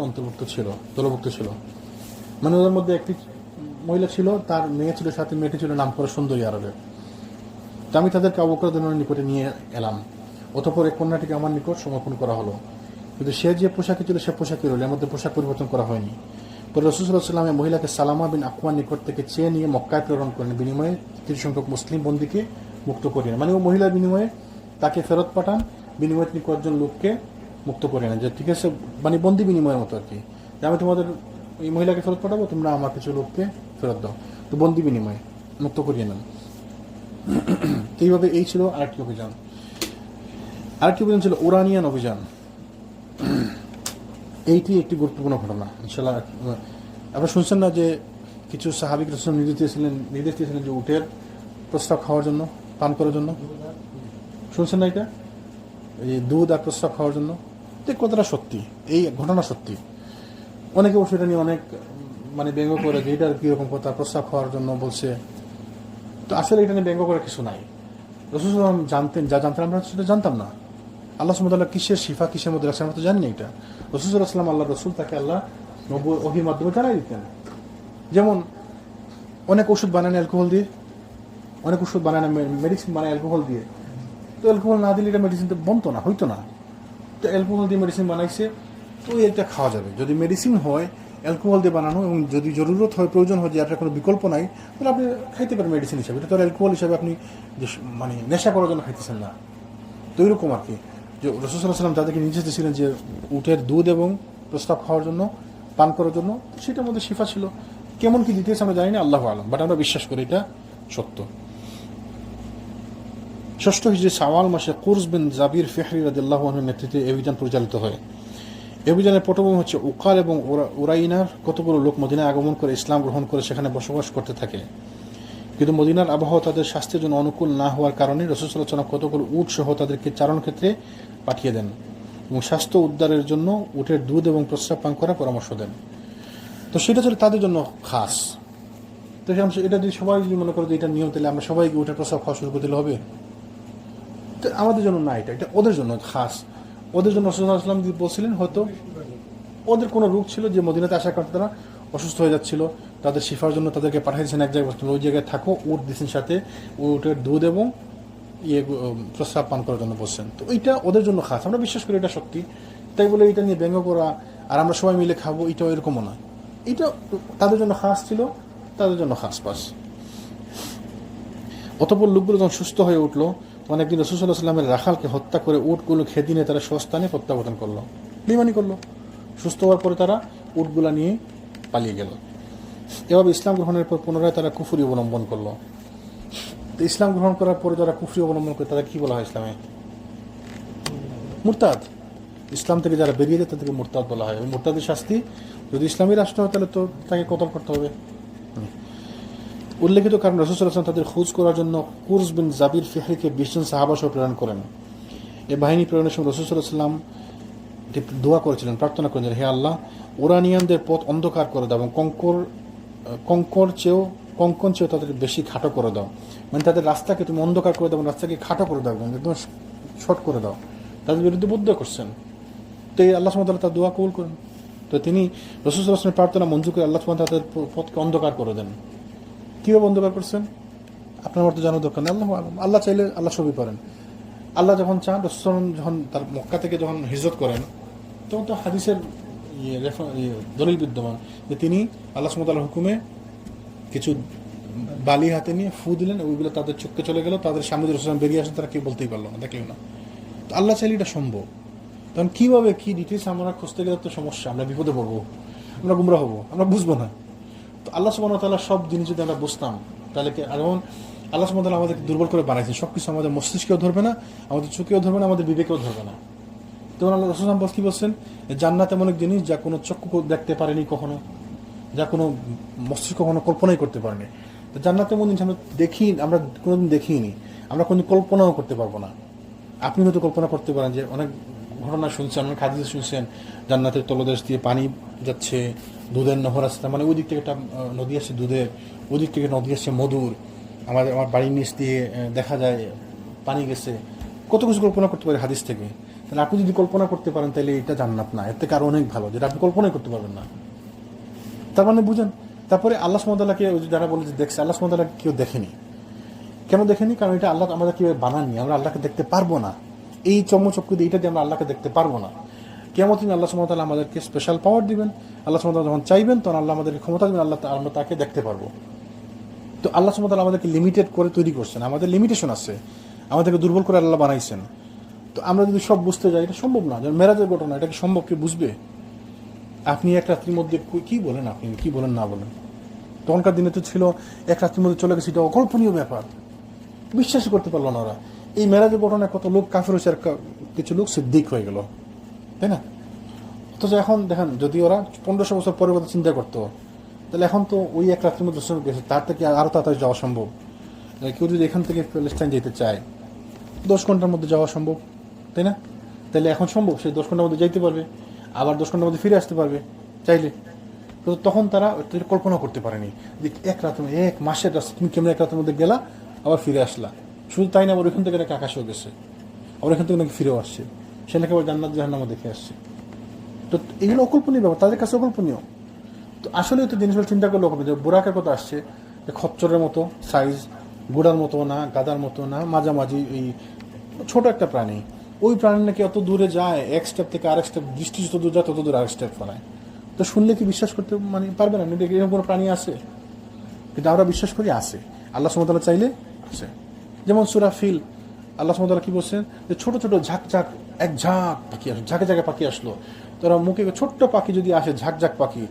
দলভুক্ত ছিল। মানে ওদের মধ্যে একটি মহিলা ছিল, তার মেয়ে ছিল সাথে, মেয়েটি ছিল নাম করা সুন্দরী আরবের। তো আমি তাদেরকে আবু বকর রাদিয়াল্লাহু আনহুর নিকটে নিয়ে এলাম। অতঃপর এই কন্যাটিকে আমার নিকট সমর্পণ করা হলো। কিন্তু সে যে পোশাকে ছিল সে পোশাকই রইল, এর মধ্যে পোশাক পরিবর্তন করা হয়নি। পরে রাসূল সাল্লাল্লাহু আলাইহি ওয়াসাল্লাম মহিলাকে সালামা বিন আকওয়ার নিকট থেকে চেয়ে নিয়ে মক্কায় প্রেরণ করেন, বিনিময়ে কিছু সংখ্যক মুসলিম বন্দীকে মুক্ত করিলেন। মানে ও মহিলার বিনিময়ে তাকে ফেরত পাঠান, বিনিময়ে তিনি কয়েকজন লোককে মুক্ত করে নেন, যে ঠিক আছে, মানে বন্দী বিনিময়ের মতো আর কি, যে আমি তোমাদের এই মহিলাকে ফেরত পাঠাবো, তোমরা আমার কিছু লোককে ফেরত দাও। তো বন্দী বিনিময়ে মুক্ত করিয়ে নেন। এইভাবে এই ছিল আরেকটি অভিযান। আরেকটি অভিযান ছিল ওরানিয়ান অভিযান। এইটি একটি গুরুত্বপূর্ণ ঘটনা। ইনশাআল্লাহ আপনারা শুনছেন না যে কিছু সাহাবিক রাসূল নির্দেশ দিয়েছিলেন যে উটের প্রস্রাব খাওয়ার জন্য, পান করার জন্য? শুনছেন না এটা? এই দুধ আর প্রস্রাব খাওয়ার জন্য। তো কথাটা সত্যি, এই ঘটনা সত্যি। অনেকে অবশ্য এটা নিয়ে অনেক মানে ব্যঙ্গ করে যে এটার কীরকম কথা, প্রস্রাব খাওয়ার জন্য বলছে। তো আসলে এটা নিয়ে ব্যঙ্গ করার কিছু নাই। রাসূল সাল্লাল্লাহু আলাইহি ওয়াসাল্লাম জানতেন, যা জানতেন আমরা সেটা জানতাম না। আল্লাহ সুবহানাহু ওয়া তাআলা কিসের শিফা কিসের মধ্যে রাখছে আমরা তো জানি না এটা। রাসূল সাল্লাল্লাহু আলাইহি ওয়াসাল্লাম, আল্লাহ রাসূল, তাকে আল্লাহ ওহীর মাধ্যমে জানাই দিতেন। যেমন অনেক ওষুধ বানান অ্যালকোহল দিয়ে, অনেক ওষুধ বানায় না, মেডিসিন বানায় অ্যালকোহল দিয়ে। তো অ্যালকোহল না দিলে এটা মেডিসিন তো বনতো না, হইতো না। তো অ্যালকোহল দিয়ে মেডিসিন বানাইছে, তো এটা খাওয়া যাবে। যদি মেডিসিন হয় অ্যালকোহল দিয়ে বানানো, এবং যদি জরুরত হয়, প্রয়োজন হয় যে এটার কোনো বিকল্প নাই, তাহলে আপনি খাইতে পারেন মেডিসিন হিসাবে। এটা তো অ্যালকোহল হিসাবে আপনি মানে নেশা করার জন্য খাইতেছেন না। তো এরকম আর কি, যে রাসূল সাল্লাল্লাহু আলাইহি ওয়াসাল্লাম তাদেরকে নির্দেশ দিয়েছিলেন যে উটের দুধ এবং প্রস্রাব খাওয়ার জন্য, পান করার জন্য, সেটার মধ্যে শিফা ছিল। কেমন কি ডিটেলস আমরা জানি না, আল্লাহু আলাম, বাট আমরা বিশ্বাস করি এটা সত্য। ষষ্ঠ হিজরি শাওয়াল মাসে কুরজ বিন জাবির ফিহরি রাদিয়াল্লাহু আনহুর নেতৃত্বে এই অভিযান পরিচালিত হয়। এই অভিযানের পটভূমি হচ্ছে উকাল এবং উরাইনার কতগুলো লোক মদিনায় আগমন করে ইসলাম গ্রহণ করে সেখানে বসবাস করতে থাকে। কিন্তু মদিনার আবহাওয়া তাদের স্বাস্থ্যের জন্য অনুকূল না হওয়ার কারণে রাসূল সাল্লাল্লাহু আলাইহি ওয়াসাল্লাম কতগুলো উট সহ তাদেরকে চারণ ক্ষেত্রে পাঠিয়ে দেন এবং স্বাস্থ্য উদ্ধারের জন্য উটের দুধ এবং প্রস্রাব পান করার পরামর্শ দেন। তো সেটা ছিল তাদের জন্য খাস। তো এটা যদি সবাই যদি মনে করে যে এটা নিয়ম, তাহলে আমরা সবাইকে উটের প্রস্রাব খাওয়া শুরু করে দিলে হবে? তো আমাদের জন্য না, এটা ওদের জন্য খাস। ওদের জন্য রাসূল সাল্লাল্লাহু আলাইহি ওয়াসাল্লাম বলছিলেন, হয়তো ওদের কোনো রোগ ছিল যে মদিনাতে আসার কারণে তারা অসুস্থ হয়ে যাচ্ছিল, তাদের শিফার জন্য তাদেরকে পাঠিয়েছেন এক জায়গায়, ওই জায়গায় থাকো, উট দিচ্ছেন সাথে, উটের দুধ এবং প্রস্রাব পান করার জন্য বলছেন। তো এইটা ওদের জন্য খাস, আমরা বিশ্বাস করি এটা সত্যি। তাই বলে এটা নিয়ে ব্যঙ্গ করা আর আমরা সবাই মিলে খাবো, এটাও এরকমও নয়। এটা তাদের জন্য খাস ছিল, তাদের জন্য খাস পাস। অতঃপর লোকগুলো যখন সুস্থ হয়ে উঠলো, তখন একদিন রাসূল সাল্লাল্লাহু আলাইহি ওয়াসাল্লামের রাখালকে হত্যা করে উটগুলো খেদি নিয়ে তারা স্বস্থানে প্রত্যাবর্তন করলো, বেঈমানি করলো। সুস্থ হওয়ার পরে তারা উটগুলা নিয়ে পালিয়ে গেল। এভাবে ইসলাম গ্রহণের পর পুনরায় তারা কুফরি অবলম্বন করলো। তো ইসলাম গ্রহণ করার পরে যারা কুফরি অবলম্বন করে তারা কি বলা হয় ইসলামে? মুরতাদ। ইসলাম থেকে যারা বেরিয়ে যায় তাদেরকে মুরতাদ বলা হয়। মুরতাদের শাস্তি, যদি ইসলামী রাষ্ট্র হয় তাহলে তো তাকে কতল করতে হবে। উল্লেখিত কারণ রাসূল সাল্লাল্লাহু আলাইহি ওয়াসাল্লাম তাদের খোঁজ করার জন্য কুরজ বিন জাবির ফিহরিকে 20 জন সাহাবা সহ প্রেরণ করেন। এই বাহিনী প্রেরণের সময় রাসূল সাল্লাল্লাহু আলাইহি ওয়াসাল্লাম দোয়া করেছিলেন, প্রার্থনা করেছিলেন, হে আল্লাহ, ওরানিয়ানদের পথ অন্ধকার করে দাও এবং কঙ্কন চেয়েও তাদের বেশি খাটো করে দাও। মানে তাদের রাস্তাকে তুমি অন্ধকার করে দাও, রাস্তাকে খাটো করে দাও, একদম শর্ট করে দাও। তাদের বিরুদ্ধে বুদ্ধ করছেন। তো এই আল্লাহ সুবহানাহু ওয়া তাআলা তার দোয়া কবুল করেন। তো তিনি রাসূল সাল্লাল্লাহু আলাইহি ওয়াসাল্লামের প্রার্থনা মঞ্জুর করে আল্লাহ সুবহানাহু ওয়া তাআলা তাদের পথকে অন্ধকার করে দেন। কীভাবে অন্ধকার করছেন আপনার মতো জানার দরকার নেই, আল্লাহ চাইলে আল্লাহ সবই পারেন। আল্লাহ যখন চান, রাসূল যখন তার মক্কা থেকে যখন হিজরত করেন, তখন তো হাদিসের দলিল বিদ্যমান যে তিনি আল্লাহ সুবহানাহু ওয়া তাআলার হুকুমে কিছু বালি হাতে নিয়ে ফু দিলেন, ওইগুলো তাদের চোখে চলে গেল, তাদের সামনে যে রাসূল বেরিয়ে আসেন তারা কেউ বলতেই পারলো না, দেখলেও না। তো আল্লাহ চাইলে এটা সম্ভব। তখন কীভাবে কী ডিটেলস আমরা খুঁজতে গেলে তো সমস্যা, আমরা বিপদে পড়বো, আমরা গুমরা হবো, আমরা বুঝবো না। তো আল্লাহ সুবহানাহু ওয়া তাআলা সব জিনিস যদি আমরা বুঝতাম, তাহলে যেমন আল্লাহ সুবহানাহু ওয়া তাআলা আমাদেরকে দুর্বল করে বানাইছেন, সব কিছু আমাদের মস্তিষ্কেও ধরবে না, আমাদের চোখেও ধরবে না, আমাদের বিবেকেও ধরবে না। তখন আল্লাহ রাসূল কি বলছেন, জান্নাত এমন এক জিনিস যা কোনো চক্ষু দেখতে পারেনি কখনো, যা কোনো মস্তিষ্ক কখনো কল্পনাই করতে পারেনি। তো জান্নাতের মধ্যে আমরা কোনোদিন দেখিনি, আমরা কোনোদিন কল্পনাও করতে পারবো না। আপনি হয়তো কল্পনা করতে পারেন যে অনেক ঘটনা শুনছেন, অনেক হাদিস শুনছেন, জান্নাতের তলদেশ দিয়ে পানি যাচ্ছে, দুধের নহর আসছে, মানে ওই দিক থেকে একটা নদী আসছে দুধের, ওই দিক থেকে নদী আসছে মধুর, আমার বাড়ির নিচ দিয়ে দেখা যায় পানি গেছে, কত কিছু কল্পনা করতে পারি হাদিস থেকে। তাহলে আপনি যদি কল্পনা করতে পারেন তাহলে এটা জান্নাত না, এর থেকে আরো অনেক ভালো, যেটা আপনি কল্পনাই করতে পারবেন না। তার মানে বুঝেন। তারপরে আল্লাহ সুবহানাহু ওয়া তাআলাকে যারা বলে যে দেখছে, আল্লাহ সুবহানাহু ওয়া তাআলা কেউ দেখেনি। কেন দেখেনি? কারণ এটা আল্লাহ আমাদের কিভাবে বানাননি, আমরা আল্লাহকে দেখতে পারবো না। এই চর্মচক্ষু দিয়ে, এটা দিয়ে আমরা আল্লাহকে দেখতে পারবো না। কিয়ামত দিন আল্লাহ সুবহানাহু ওয়া তাআলা আমাদেরকে স্পেশাল পাওয়ার দিবেন। আল্লাহ সুবহানাহু ওয়া তাআলা যখন চাইবেন তখন আল্লাহ আমাদেরকে ক্ষমতা দিবেন, আমরা তাকে দেখতে পারবো। তো আল্লাহ সুবহানাহু ওয়া তাআলা আমাদেরকে লিমিটেড করে তৈরি করছেন, আমাদের লিমিটেশন আছে, আমাদেরকে দুর্বল করে আল্লাহ বানাইছেন। তো আমরা যদি সব বুঝতে যাই, এটা সম্ভব না। যেমন মেরাজের ঘটনা, এটা কি সম্ভব? কি বুঝবে? আপনি এক রাত্রির মধ্যে কি বলেন, আপনি কি বলেন না বলেন, তখনকার দিনে তো ছিল এক রাত্রির মধ্যে চলে গেছে, এটা অকল্পনীয় ব্যাপার, বিশ্বাস করতে পারলো না ওরা। এই মেরাজের ঘটনায় কত লোক কাফের হয়েছে আর কিছু লোক সিদ্দিক হয়ে গেল, তাই না? অথচ এখন দেখেন, যদি ওরা 1500 বছর পরে কথা চিন্তা করতো, তাহলে এখন তো ওই এক রাত্রির মধ্যে গেছে, তার থেকে আরও তাড়াতাড়ি যাওয়া সম্ভব। কেউ যদি এখান থেকে প্যালেস্টাইন যেতে চায় 10 ঘন্টার মধ্যে যাওয়া সম্ভব, তাই না? তাহলে এখন সম্ভব, সে 10 ঘন্টার মধ্যে যাইতে পারবে, আবার 10 ঘন্টার মধ্যে ফিরে আসতে পারবে চাইলে। তো তখন তারা কল্পনা করতে পারেনি যে এক মাসের রাস্তা তুমি কেমন এক রাতের মধ্যে গেলা, আবার ফিরে আসলা। শুধু তাই না, আবার ওইখান থেকে নাকি আকাশেও গেছে, আবার এখান থেকে নাকি ফিরেও আসছে, সে নাকি আবার জান্নাত জাহান্নামও দেখে আসছে। তো এগুলো অকল্পনীয় ব্যাপার, তাদের কাছে অকল্পনীয়। তো আসলে তো জিনিসগুলো চিন্তা করলে অকল্পনীয়। যে বোরাকের কথা আসছে, যে খচ্চরের মতো সাইজ, গোড়ার মতো না, গাদার মতো না, মাঝামাঝি এই ছোট একটা প্রাণী। ওই প্রাণী নাকি অত দূরে যায়, এক স্টেপ থেকে আরেক স্টেপ, দৃষ্টি যত দূর যায় তত দূর আরেক স্টেপ ফলায়। তো শুনলে কি বিশ্বাস করতে পারবে না এরকম কোনো প্রাণী আছে? কিন্তু আমরা বিশ্বাস করি আছে, আল্লাহ সুবহানাহু ওয়া তাআলা চাইলে আছে। যেমন সূরা ফিল, আল্লাহ সুবহানাহু ওয়া তাআলা কি বলছেন, যে ছোট ছোট ঝাঁক এক ঝাঁক পাখি আসলো, ঝাঁকে পাখি আসলো। তোরা মুখে ছোট্ট পাখি যদি আসে, ঝাঁক পাখি,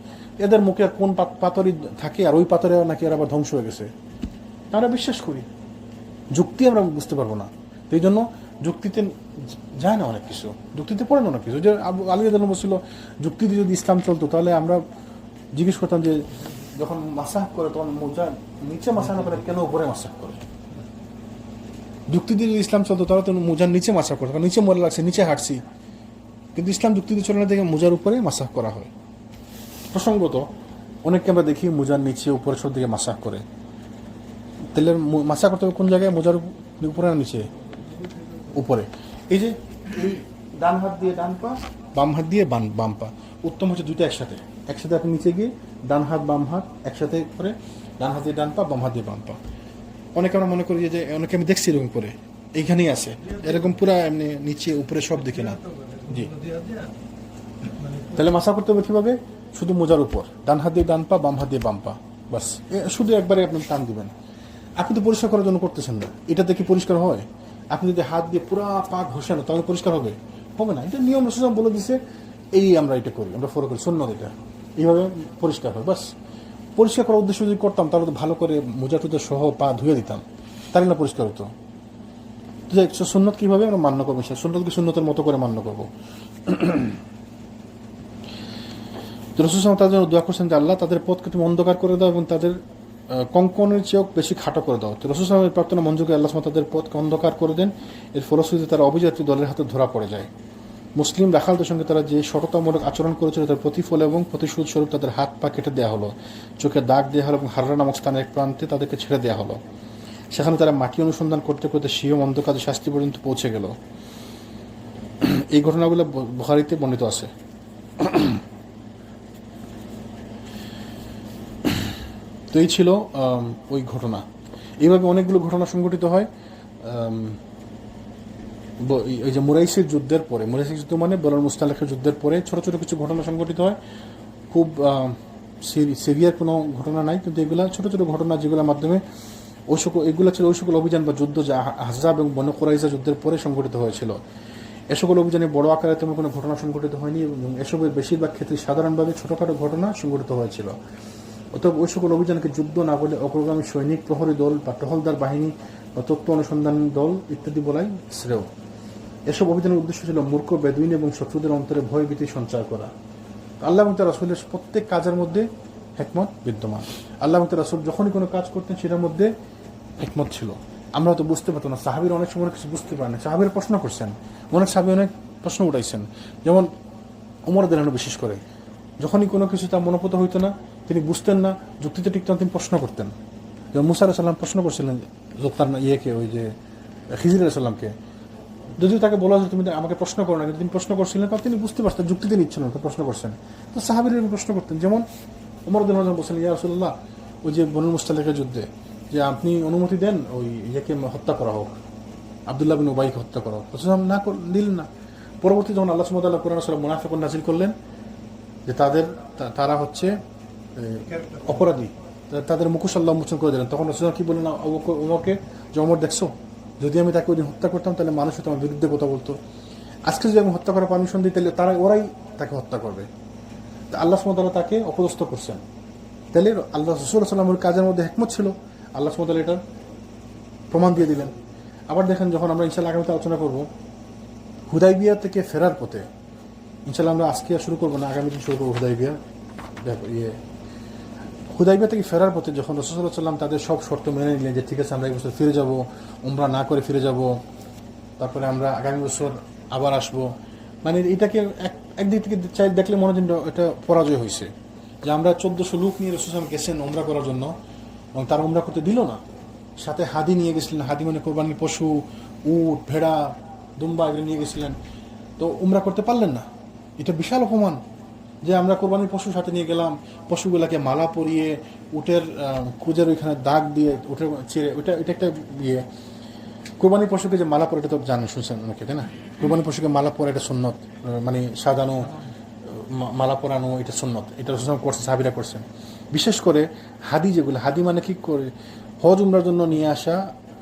এদের মুখে আর কোন পাথরই থাকে, আর ওই পাথরে নাকি এরা আবার ধ্বংস হয়ে গেছে। আমরা বিশ্বাস করি, যুক্তি আমরা বুঝতে পারবো না। তো এই জন্য যুক্তিতে যায় না অনেক কিছু, যুক্তিতে পড়ে না অনেক কিছু। যে আলী রাদিয়াল্লাহু আনহু বলছিল, যুক্তিতে যদি ইসলাম চলতো তাহলে আমরা জিজ্ঞেস করতাম যে যখন মাসাহ করে তখন মোজা নিচে মাসাহ না করে কেন উপরে মাসাহ করে? যুক্তিতে যদি ইসলাম চলতো তাহলে তো মোজার নিচে মাসাহ করতো, কারণ নিচে মরে লাগছে, নিচে হাঁটছি। কিন্তু ইসলাম যুক্তিতে চলে না, দেখে মোজার উপরে মাসাহ করা হয়। প্রসঙ্গত অনেককে আমরা দেখি মোজার নিচে উপরে সব দিকে মাসাহ করে। তাহলে মাসাহ করতে হবে কোন জায়গায়? মোজার উপরে না নিচে? উপরে। এই যে ডান হাত দিয়ে ডান পা, বাম হাত দিয়ে বাম পা, উত্তম হচ্ছে দুইটা একসাথে আপনি নিচে গিয়ে ডান হাত বাম হাত একসাথে করে, ডান হাত দিয়ে ডান পা, বাম হাত দিয়ে বাম পা। অনেকে আমরা মনে করি যে অনেকে আমি দেখছি এরকম করে, এইখানেই আছে এরকম পুরা এমনি নিচে উপরে সব দিকে না। জি, তাহলে মাসা করতে হবে কিভাবে? শুধু মোজার উপর, ডান হাত দিয়ে ডান পা, বাম হাত দিয়ে বাম পা, বাস। শুধু একবারে আপনি টান দিবেন। আপনি তো পরিষ্কার করার জন্য করতেছেন না, এটাতে কি পরিষ্কার হয়? আপনি যদি হাত দিয়ে পুরা পা ঘষেন তাহলে পরিষ্কার হবে? হবে না। এটা নিয়ম রাসূল বলে দিছে, এই আমরা এটা করি, আমরা ফলো করি, সুন্নাত এটা, এইভাবে পরিষ্কার হয়। বাস, পরিষ্কার করার উদ্দেশ্য যদি করতাম তাহলে তো ভালো করে মোজা টুজা সহ পা ধুয়ে দিতাম, তাহলে না পরিষ্কার হতো। সুন্নত কিভাবে আমরা মান্য করবো? সুন্নতকে সুন্নতের মতো করে মান্য করবো। রাসূল তাদের জন্য দোয়া করছেন যে আল্লাহ তাদের পথকে তুমি অন্ধকার করে দাও এবং তাদের কঙ্কনের চেয়েও বেশি খাটো করে দাও। তো রাসূল সাল্লাল্লাহু প্রার্থনা মঞ্জুরকে আল্লাহ তাদের পথকে অন্ধকার করে দেন। এর ফলশ্রুতিতে তারা অভিযাত্রী দলের হাতে ধরা পড়ে যায়। মুসলিম রাখালদের সঙ্গে তারা যে সততামূলক আচরণ করেছিল তার প্রতিফল এবং প্রতিশোধ স্বরূপ তাদের হাত পা কেটে দেওয়া হলো, চোখে দাগ দেওয়া হলো এবং হাররা নামক স্থানের এক প্রান্তে তাদেরকে ছেড়ে দেওয়া হলো। সেখানে তারা মাটি অনুসন্ধান করতে করতে সিংহ অন্ধকারে শাস্তি পর্যন্ত পৌঁছে গেল। এই ঘটনাগুলো বুখারীতে বর্ণিত আছে। তো এই ছিল ওই ঘটনা। এইভাবে অনেকগুলো ঘটনা সংঘটিত হয়। এই যে মুরাইসির যুদ্ধের পরে, মুরাইসির যুদ্ধ মানে বলার মুস্তালিকের যুদ্ধের পরে ছোট ছোট কিছু ঘটনা সংঘটিত হয়। খুব সিভিয়ার কোনো ঘটনা নাই, কিন্তু এগুলা ছোট ছোট ঘটনা যেগুলোর মাধ্যমে এগুলো ছিল ওই সকল অভিযান বা যুদ্ধ যা আহজাব এবং বনু কুরাইজা যুদ্ধের পরে সংঘটিত হয়েছিল। এ সকল অভিযানে বড় আকারে তেমন কোনো ঘটনা সংঘটিত হয়নি এবং এসবের বেশিরভাগ ক্ষেত্রে সাধারণভাবে ছোটখাটো ঘটনা সংঘটিত হয়েছিল। অতএব ওই সকল অভিযানকে যুদ্ধ না বলে অগ্রগামী সৈনিক প্রহরী দল বা টহলদার বাহিনী বা তথ্য অনুসন্ধান দল ইত্যাদি বলাই শ্রেয়। এসব অভিযানের উদ্দেশ্য ছিল মূর্খ বেদুইন এবং শত্রুদের অন্তরে ভয় ভীতি সঞ্চার করা। আল্লাহ এবং তার রাসূলের প্রত্যেক কাজের মধ্যে হিকমত বিদ্যমান। আল্লাহ এবং তার রাসূল যখনই কোনো কাজ করতেন সেটার মধ্যে হিকমত ছিল। আমরা তো বুঝতে পারতাম না, সাহাবীরা অনেক সময় কিছু বুঝতে পারেন না, সাহাবীরা প্রশ্ন করছেন, অনেক সাহাবী অনেক প্রশ্ন উঠাইছেন। যেমন ওমর রাদিয়াল্লাহু আনহু বিশেষ করে যখনই কোনো কিছু তার মনোপুত হইতো না, তিনি বুঝতেন না, যুক্তিতে টিকতেন, তিনি প্রশ্ন করতেন। যেমন মুসা আলাইহিস সালাম প্রশ্ন করছিলেন লোকতার ইয়েকে, ওই যে খিজির আলাইহিস সালামকে, যদিও তাকে বলা যে তুমি আমাকে প্রশ্ন করো না, কিন্তু তিনি প্রশ্ন করছিলেন কারণ তিনি বুঝতে পারছেন যুক্তিতে নিচ্ছেন না, তো প্রশ্ন করছেন। তো সাহাবীরা প্রশ্ন করতেন, যেমন ওমর রাদিয়াল্লাহু আনহু বলছেন, ইয়া রাসূলুল্লাহ, ওই যে বনুল মুস্তালিকের যুদ্ধে যে আপনি অনুমতি দেন ওই ইয়েকে হত্যা করা হোক, আব্দুল্লাহ বিন উবাইকে হত্যা করা হোক। রাসূল না দিলেন না। পরবর্তী যখন আল্লাহ সুবহানাহু ওয়া তাআলা কোরআন সূরা মুনাফিকুন নাযিল করলেন যে তারা হচ্ছে অপরাধী, তাদের মুখোশ আল্লাহ উন্মোচন করে দিলেন, তখন রাসূল কি বললেন ওমরকে যে ওমর দেখছো, যদি আমি তাকে ওই দিন হত্যা করতাম তাহলে মানুষ হয়তো আমার বিরুদ্ধে কথা বলতো, আজকে যদি আমি হত্যা করার পারমিশন দিই তাহলে ওরাই তাকে হত্যা করবে। তা আল্লাহ সুবহানাহু ওয়া তাআলা তাকে অপদস্থ করছেন। তাহলে আল্লাহ রাসূল সাল্লাল্লাহু আলাইহি ওয়াসাল্লামের কাজের মধ্যে হিকমত ছিল, আল্লাহ সুবহানাহু ওয়া তাআলা এটার প্রমাণ দিয়ে দিলেন। আবার দেখেন, যখন আমরা ইনশাআল্লাহ আগামীতে আলোচনা করব হুদাইবিয়া থেকে ফেরার পথে, ইনশাআল্লাহ আমরা আজকে শুরু করবো না, আগামী দিন শুরু করবো হুদাইবিয়া। হুদাইবিয়া থেকে ফেরার পথে যখন রাসূল সাল্লাল্লাহু আলাইহি ওয়াসাল্লাম তাদের সব শর্ত মেনে নিলেন যে ঠিক আছে আমরা এই বছর ফিরে যাব, উমরা না করে ফিরে যাব, তারপরে আমরা আগামী বছর আবার আসব, মানে এটাকে একদিক থেকে দেখলে মনে হয় এটা পরাজয় হয়েছে যে আমরা 1400 লোক নিয়ে রাসূল সাল্লাল্লাহু আলাইহি ওয়াসাল্লাম গেছেন উমরা করার জন্য এবং তারা উমরা করতে দিল না। সাথে হাদি নিয়ে গেছিলেন, হাদি মানে কোরবানির পশু, উট, ভেড়া, দুম্বা এগুলো নিয়ে গেছিলেন, তো উমরা করতে পারলেন না। এটা বিশাল অপমান যে আমরা কোরবানির পশু সাথে নিয়ে গেলাম, পশুগুলাকে মালা পরিয়ে উটের কুজের ওইখানে দাগ দিয়ে উটের ছেড়ে, এটা একটা ইয়ে। কোরবানির পশুকে যে মালা পরে, এটা তো জানেন, শুনছেন অনেকে, তাই না? কোরবানির পশুকে মালা পরে এটা সুন্নত, মানে সাজানো মালা পরানো এটা সুন্নত, এটা রাসূল করছে, সাহাবীরা করছেন। বিশেষ করে হাদি যেগুলো, হাদি মানে কি করে হজ উমরার জন্য নিয়ে আসা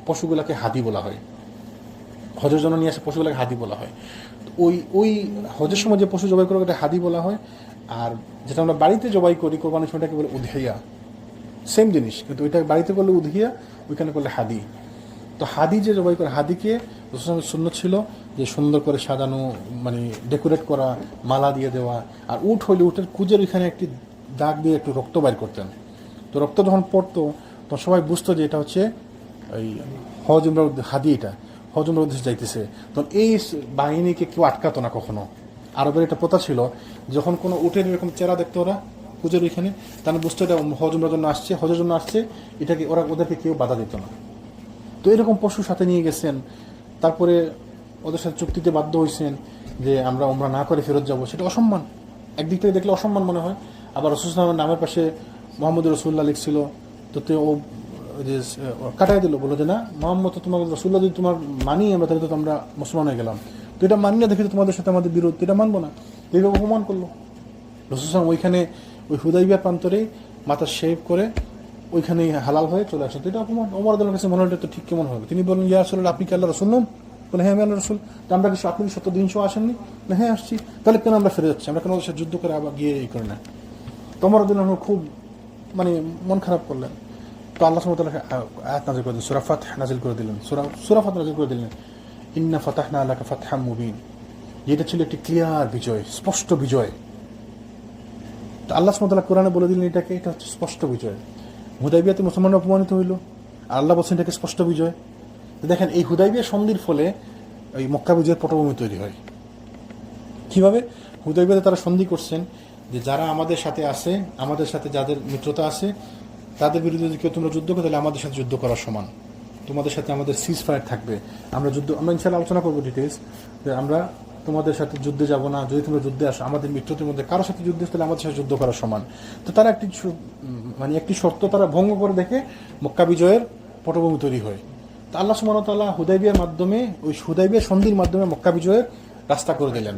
পশুগুলাকে হাদি বলা হয়, হজের জন্য নিয়ে আসা পশুগুলোকে হাদি বলা হয়। ওই হজের সময় যে পশু জবাই করে ওটা হাদি বলা হয়, আর যেটা আমরা বাড়িতে জবাই করি কোরবানির সময়টাকে বলে উদহিয়া, সেম জিনিস, কিন্তু ওইটা বাড়িতে করলে উদহিয়া, ওইখানে করলে হাদি। তো হাদি যে জবাই করে, হাদিকে সুন্নত ছিল যে সুন্দর করে সাজানো, মানে ডেকোরেট করা, মালা দিয়ে দেওয়া। আর উট হইলে উটের কুজের ওইখানে একটি দাগ দিয়ে একটু রক্ত বাইর করতেন, তো রক্ত যখন পড়তো তখন সবাই বুঝতো যে এটা হচ্ছে ওই হজ উমরার হাদি, এটা হজ উমরার উদ্দেশ্যে যাইতেছে। তখন এই বাহিনীকে কেউ আটকাতো না কখনো। আরবের একটা প্রথা ছিল, যখন কোনো উটের এরকম চেহারা দেখতো ওরা কুজের ওইখানে, তাহলে বুঝতো এটা হজ উমরার জন্য আসছে, হজের জন্য আসছে, এটাকে ওদেরকে কেউ বাধা দিত না। তো এরকম পশু সাথে নিয়ে গেছেন, তারপরে ওদের সাথে চুক্তিতে বাধ্য হয়েছেন যে আমরা উমরা না করে ফেরত যাব, সেটা অসম্মান। একদিক থেকে দেখলে অসম্মান মনে হয়। আবার রাসূল সাল্লাল্লাহু আলাইহি ওয়াসাল্লামের নামের পাশে মুহাম্মদুর রাসূলুল্লাহ লিখছিল, তো ও যে কাটাই দিল, বললো যে না, মোহাম্মদ তো তোমার রাসূলুল্লাহ যদি তোমার মানি আমরা, তাহলে তো আমরা মুসলমান হয়ে গেলাম, তো এটা মানি না দেখে তো তোমাদের সাথে আমাদের বিরোধ, এটা মানবো না। এইভাবে অপমান করলো। রাসূল সাল্লাল্লাহু আলাইহি ওয়াসাল্লাম ওইখানে ওই হুদাইবিয়া প্রান্তরে মাথা শেভ করে ওইখানেই হালাল হয়ে চলে আসে, তো এটা অপমান। ওমর রাদিয়াল্লাহু আনহু কাছে মনে হলো তো ঠিক কেমন হবে। তিনি বললেন, ইয়া রাসূলুল্লাহ, আপনি কি আল্লাহর রাসূল নন? বলে হ্যাঁ আমি আল্লাহর রাসূল। তো আমরা কি আপনি 7 আসেননি? না হ্যাঁ আসছি। তাহলে কেন আমরা ফিরে যাচ্ছি? আমরা কেন ওদের সাথে যুদ্ধ করে আবার গিয়ে এই করি না? তো ওমর রাদিয়াল্লাহু আনহু খুব মানে মন খারাপ করলেন। তো আল্লাহ সুবহানাহু ওয়া তাআলা আয়াত নাযিল করে দিলেন, সূরা ফাতহ নাযিল করে দিলেন, সূরা ফাতহ নাযিল করে দিলেন, ইন্না ফাতাহনা লাকা ফাতহাম মুবিন। এটা ছিল একটি ক্লিয়ার বিজয়, স্পষ্ট বিজয়। তো আল্লাহ সুবহানাহু ওয়া তাআলা কোরআনে বলে দিলেন এটাকে, এটা হচ্ছে স্পষ্ট বিজয়। হুদাইবিয়াতে মুসলমানরা অপমানিত হইল, আর আল্লাহ বলছেন এটাকে স্পষ্ট বিজয়। তো দেখেন, এই হুদাইবিয়া সন্ধির ফলে এই মক্কা বিজয়ের পটভূমি তৈরি হয়। কিভাবে? হুদাইবিয়াতে তারা সন্ধি করছেন যে যারা আমাদের সাথে আছে, আমাদের সাথে যাদের মিত্রতা আছে, তাদের বিরুদ্ধে যদি কেউ তোমরা যুদ্ধ করো, তাহলে আমাদের সাথে যুদ্ধ করার সমান, তোমাদের সাথে আমাদের সিজ ফায়ার থাকবে। আমরা ইনশাআল্লাহ আলোচনা করবো ডিটেলস, যে আমরা তোমাদের সাথে যুদ্ধে যাব না, যদি তোমরা যুদ্ধে আসো, আমাদের মিত্রদের মধ্যে কারোর সাথে যুদ্ধ তাহলে আমাদের সাথে যুদ্ধ করার সমান। তো তারা একটি শর্ত তারা ভঙ্গ করে দেখে মক্কা বিজয়ের পটভূমি তৈরি হয়। তো আল্লাহ সুবহানাহু ওয়া তাআলা হুদাইবিয়ার মাধ্যমে, ওই হুদাইবিয়া সন্ধির মাধ্যমে মক্কা বিজয়ের রাস্তা করে দিলেন।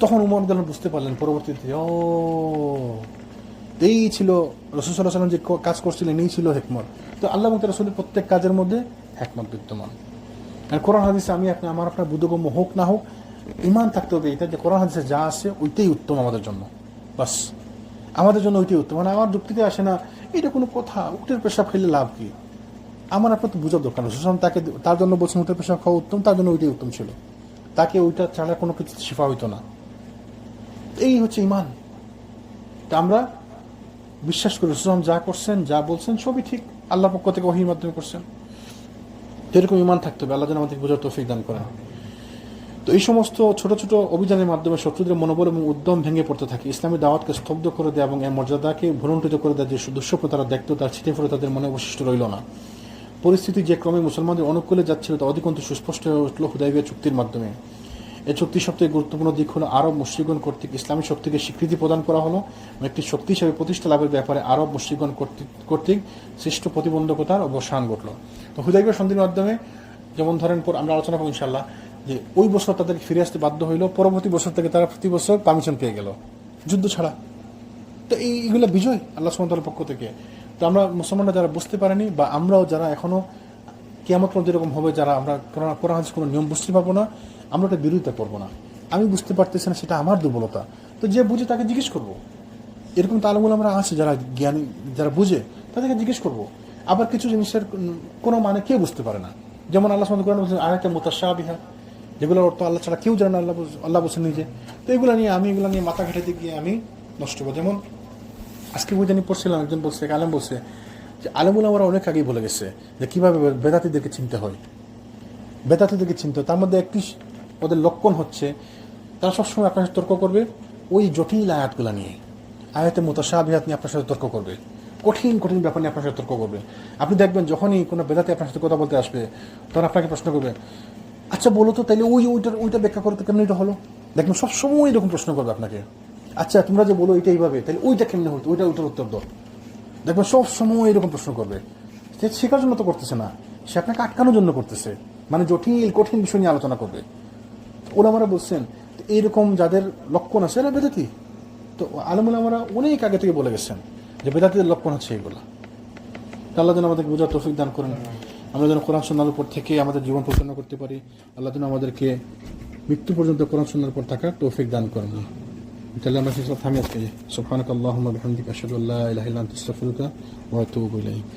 তখন উমর রাদিয়াল্লাহু আনহু বুঝতে পারলেন পরবর্তীতে, এই ছিল রাসূল সাল্লাল্লাহু আলাইহি ওয়াসাল্লাম যে কাজ করছিলেন, এই ছিল হিকমত। তো আল্লাহ এবং তার রাসূলের প্রত্যেক কাজের মধ্যে হিকমত বিদ্যমান। আর কোরআন হাদিসে আমার আপনার বুদ্ধগম্য হোক না হোক, ঈমান থাকতে হবে এটা যে কোরআন হাদিসে যা আছে ওইটাই উত্তম আমাদের জন্য, বাস আমাদের জন্য ওইটাই উত্তম। মানে আমার যুক্তিতে আসে না এটা কোনো কথা, উটের পেশাব খেলে লাভ কি, আমার আপনার তো বুঝার দরকার। রাসূল সাল্লাল্লাহু আলাইহি ওয়াসাল্লাম তাকে তার জন্য বলছেন উটের পেশাব খাওয়া উত্তম, তার জন্য ওইটাই উত্তম ছিল, তাকে ওইটা ছাড়া কোনো কিছু শিফা হইতো না। এই হচ্ছে ঈমান। তা আমরা বিশ্বাস করি রাসূল যা করছেন, যা বলছেন সবই ঠিক, আল্লাহর পক্ষ থেকে ওহীর মাধ্যমে করছেন। এরকম ঈমান থাকতে হবে, আল্লাহ যেন আমাদের বোঝার তৌফিক দান করেন। তো এই সমস্ত ছোট ছোট অভিযানের মাধ্যমে শত্রুদের মনোবল এবং উদ্যম ভেঙে পড়তে থাকে, ইসলামী দাওয়াতকে স্তব্ধ করে দেয় এবং এর মর্যাদাকে ভুলুণ্ঠিত করে দেয়। যে দুঃস্বপ্ন তারা দেখতো, তার ছিটে ফেলে তাদের মনে অবশিষ্ট রইল না। পরিস্থিতি যে ক্রমে মুসলমানদের অনুকূলে যাচ্ছিল তা অধিকন্তু সুস্পষ্ট হয়ে উঠল হুদাইবিয়া চুক্তির মাধ্যমে। এই চুক্তির সবথেকে গুরুত্বপূর্ণ দিক হলো আরব মুশরিকগণ কর্তৃক ইসলামী শক্তিকে স্বীকৃতি প্রদান করা হলো এবং একটি শক্তি হিসেবে প্রতিষ্ঠা লাভের ব্যাপারে আরব মুশরিকগণ কর্তৃক সৃষ্ট প্রতিবন্ধকতার অবসান ঘটল। তো হুদাইবিয়া সন্ধির মাধ্যমে যেমন ধরেন আমরা আলোচনা করব ইনশাআল্লাহ যে ওই বছর তাদেরকে ফিরে আসতে বাধ্য হইল, পরবর্তী বছর থেকে তারা প্রতি বছর পারমিশন পেয়ে গেল যুদ্ধ ছাড়া। তো এইগুলো বিজয় আল্লাহ সুবহানাহু ওয়া তাআলার পক্ষ থেকে। তো আমরা মুসলমানরা যারা বুঝতে পারিনি বা আমরাও যারা এখনো কিয়ামত পর্যন্ত এরকম হবে, যারা আমরা কোরআন হাদিস কোনো নিয়ম বুঝতে পারবো না, আমরা এটা বিরোধিতা করবো না। আমি বুঝতে পারতেছি না, সেটা আমার দুর্বলতা। তো যে বুঝে তাকে জিজ্ঞেস করবো। এরকম তালমুল আমরা আছে যারা জ্ঞানী, যারা বুঝে তাদেরকে জিজ্ঞেস করবো। আবার কিছু জিনিসের কোনো মানে কেউ বুঝতে পারে না, যেমন আল্লাহ সুবহানাহু ওয়া তাআলা বলেছেন আয়াতে মুতাশাবিহা, যেগুলোর অর্থ আল্লাহ ছাড়া কেউ জানে না, আল্লাহ বলছেন নিজে। তো এগুলো নিয়ে মাথা ঘাটাতে গিয়ে আমি নষ্ট করবো। যেমন আজকে বই জানি পড়ছিলাম, একজন বলছে, এক আলেম বলছে যে আলেমুল আমরা অনেক আগেই বলে গেছে যে কীভাবে বেদাতিদেরকে চিনতে হয়। বেদাতিদেরকে চিনতে হয়, তার মধ্যে একটি ওদের লক্ষণ হচ্ছে তারা সবসময় আপনার সাথে তর্ক করবে ওই জটিল আয়াতগুলো নিয়ে, আয়াতে মুতাশাবিহাত নিয়ে আপনার সাথে তর্ক করবে, কঠিন কঠিন ব্যাপার নিয়ে আপনার সাথে তর্ক করবে। আপনি দেখবেন যখনই কোনো বেদাতি আপনার সাথে কথা বলতে আসবে তখন আপনাকে প্রশ্ন করবে, আচ্ছা বলো তো তাইলে ওইটা ব্যাখ্যা করতে কেমন এটা হলো। দেখবেন সবসময় এরকম প্রশ্ন করবে আপনাকে, আচ্ছা তোমরা যে বলো এটা এইভাবে, তাহলে ওইটা কেমনে হতো, ওইটার উত্তর দাও। দেখবেন সব সময় এরকম প্রশ্ন করবে। সে শেখার জন্য তো করতেছে না, সে আপনাকে আটকানোর জন্য করতেছে, মানে জটিল কঠিন বিষয় নিয়ে আলোচনা করবে। ওলামারা বলছেন এইরকম যাদের লক্ষণ আছে এরা বেদাতি। তো আলেমুলামারা অনেক আগে থেকে বলে গেছেন যে বেদাতিদের লক্ষণ হচ্ছে এইগুলা। আল্লাহ যেন আমাদেরকে বোঝার তৌফিক দান করেন, আমরা যেন কোরআন সুন্নাহর উপর থেকে আমাদের জীবন পরিচালনা করতে পারি। আল্লাহ যেন আমাদেরকে মৃত্যু পর্যন্ত কোরআন সুন্নাহর উপর থাকার তৌফিক দান করেন। তাহলে আমরা শেষ থামি আজকে। সুবহানাকাল্লাহুম্মা বিহামদিকা আশহাদু আল্লা ইলাহা ইল্লা আনতা আস্তাগফিরুকা ওয়া আতুবু ইলাইক।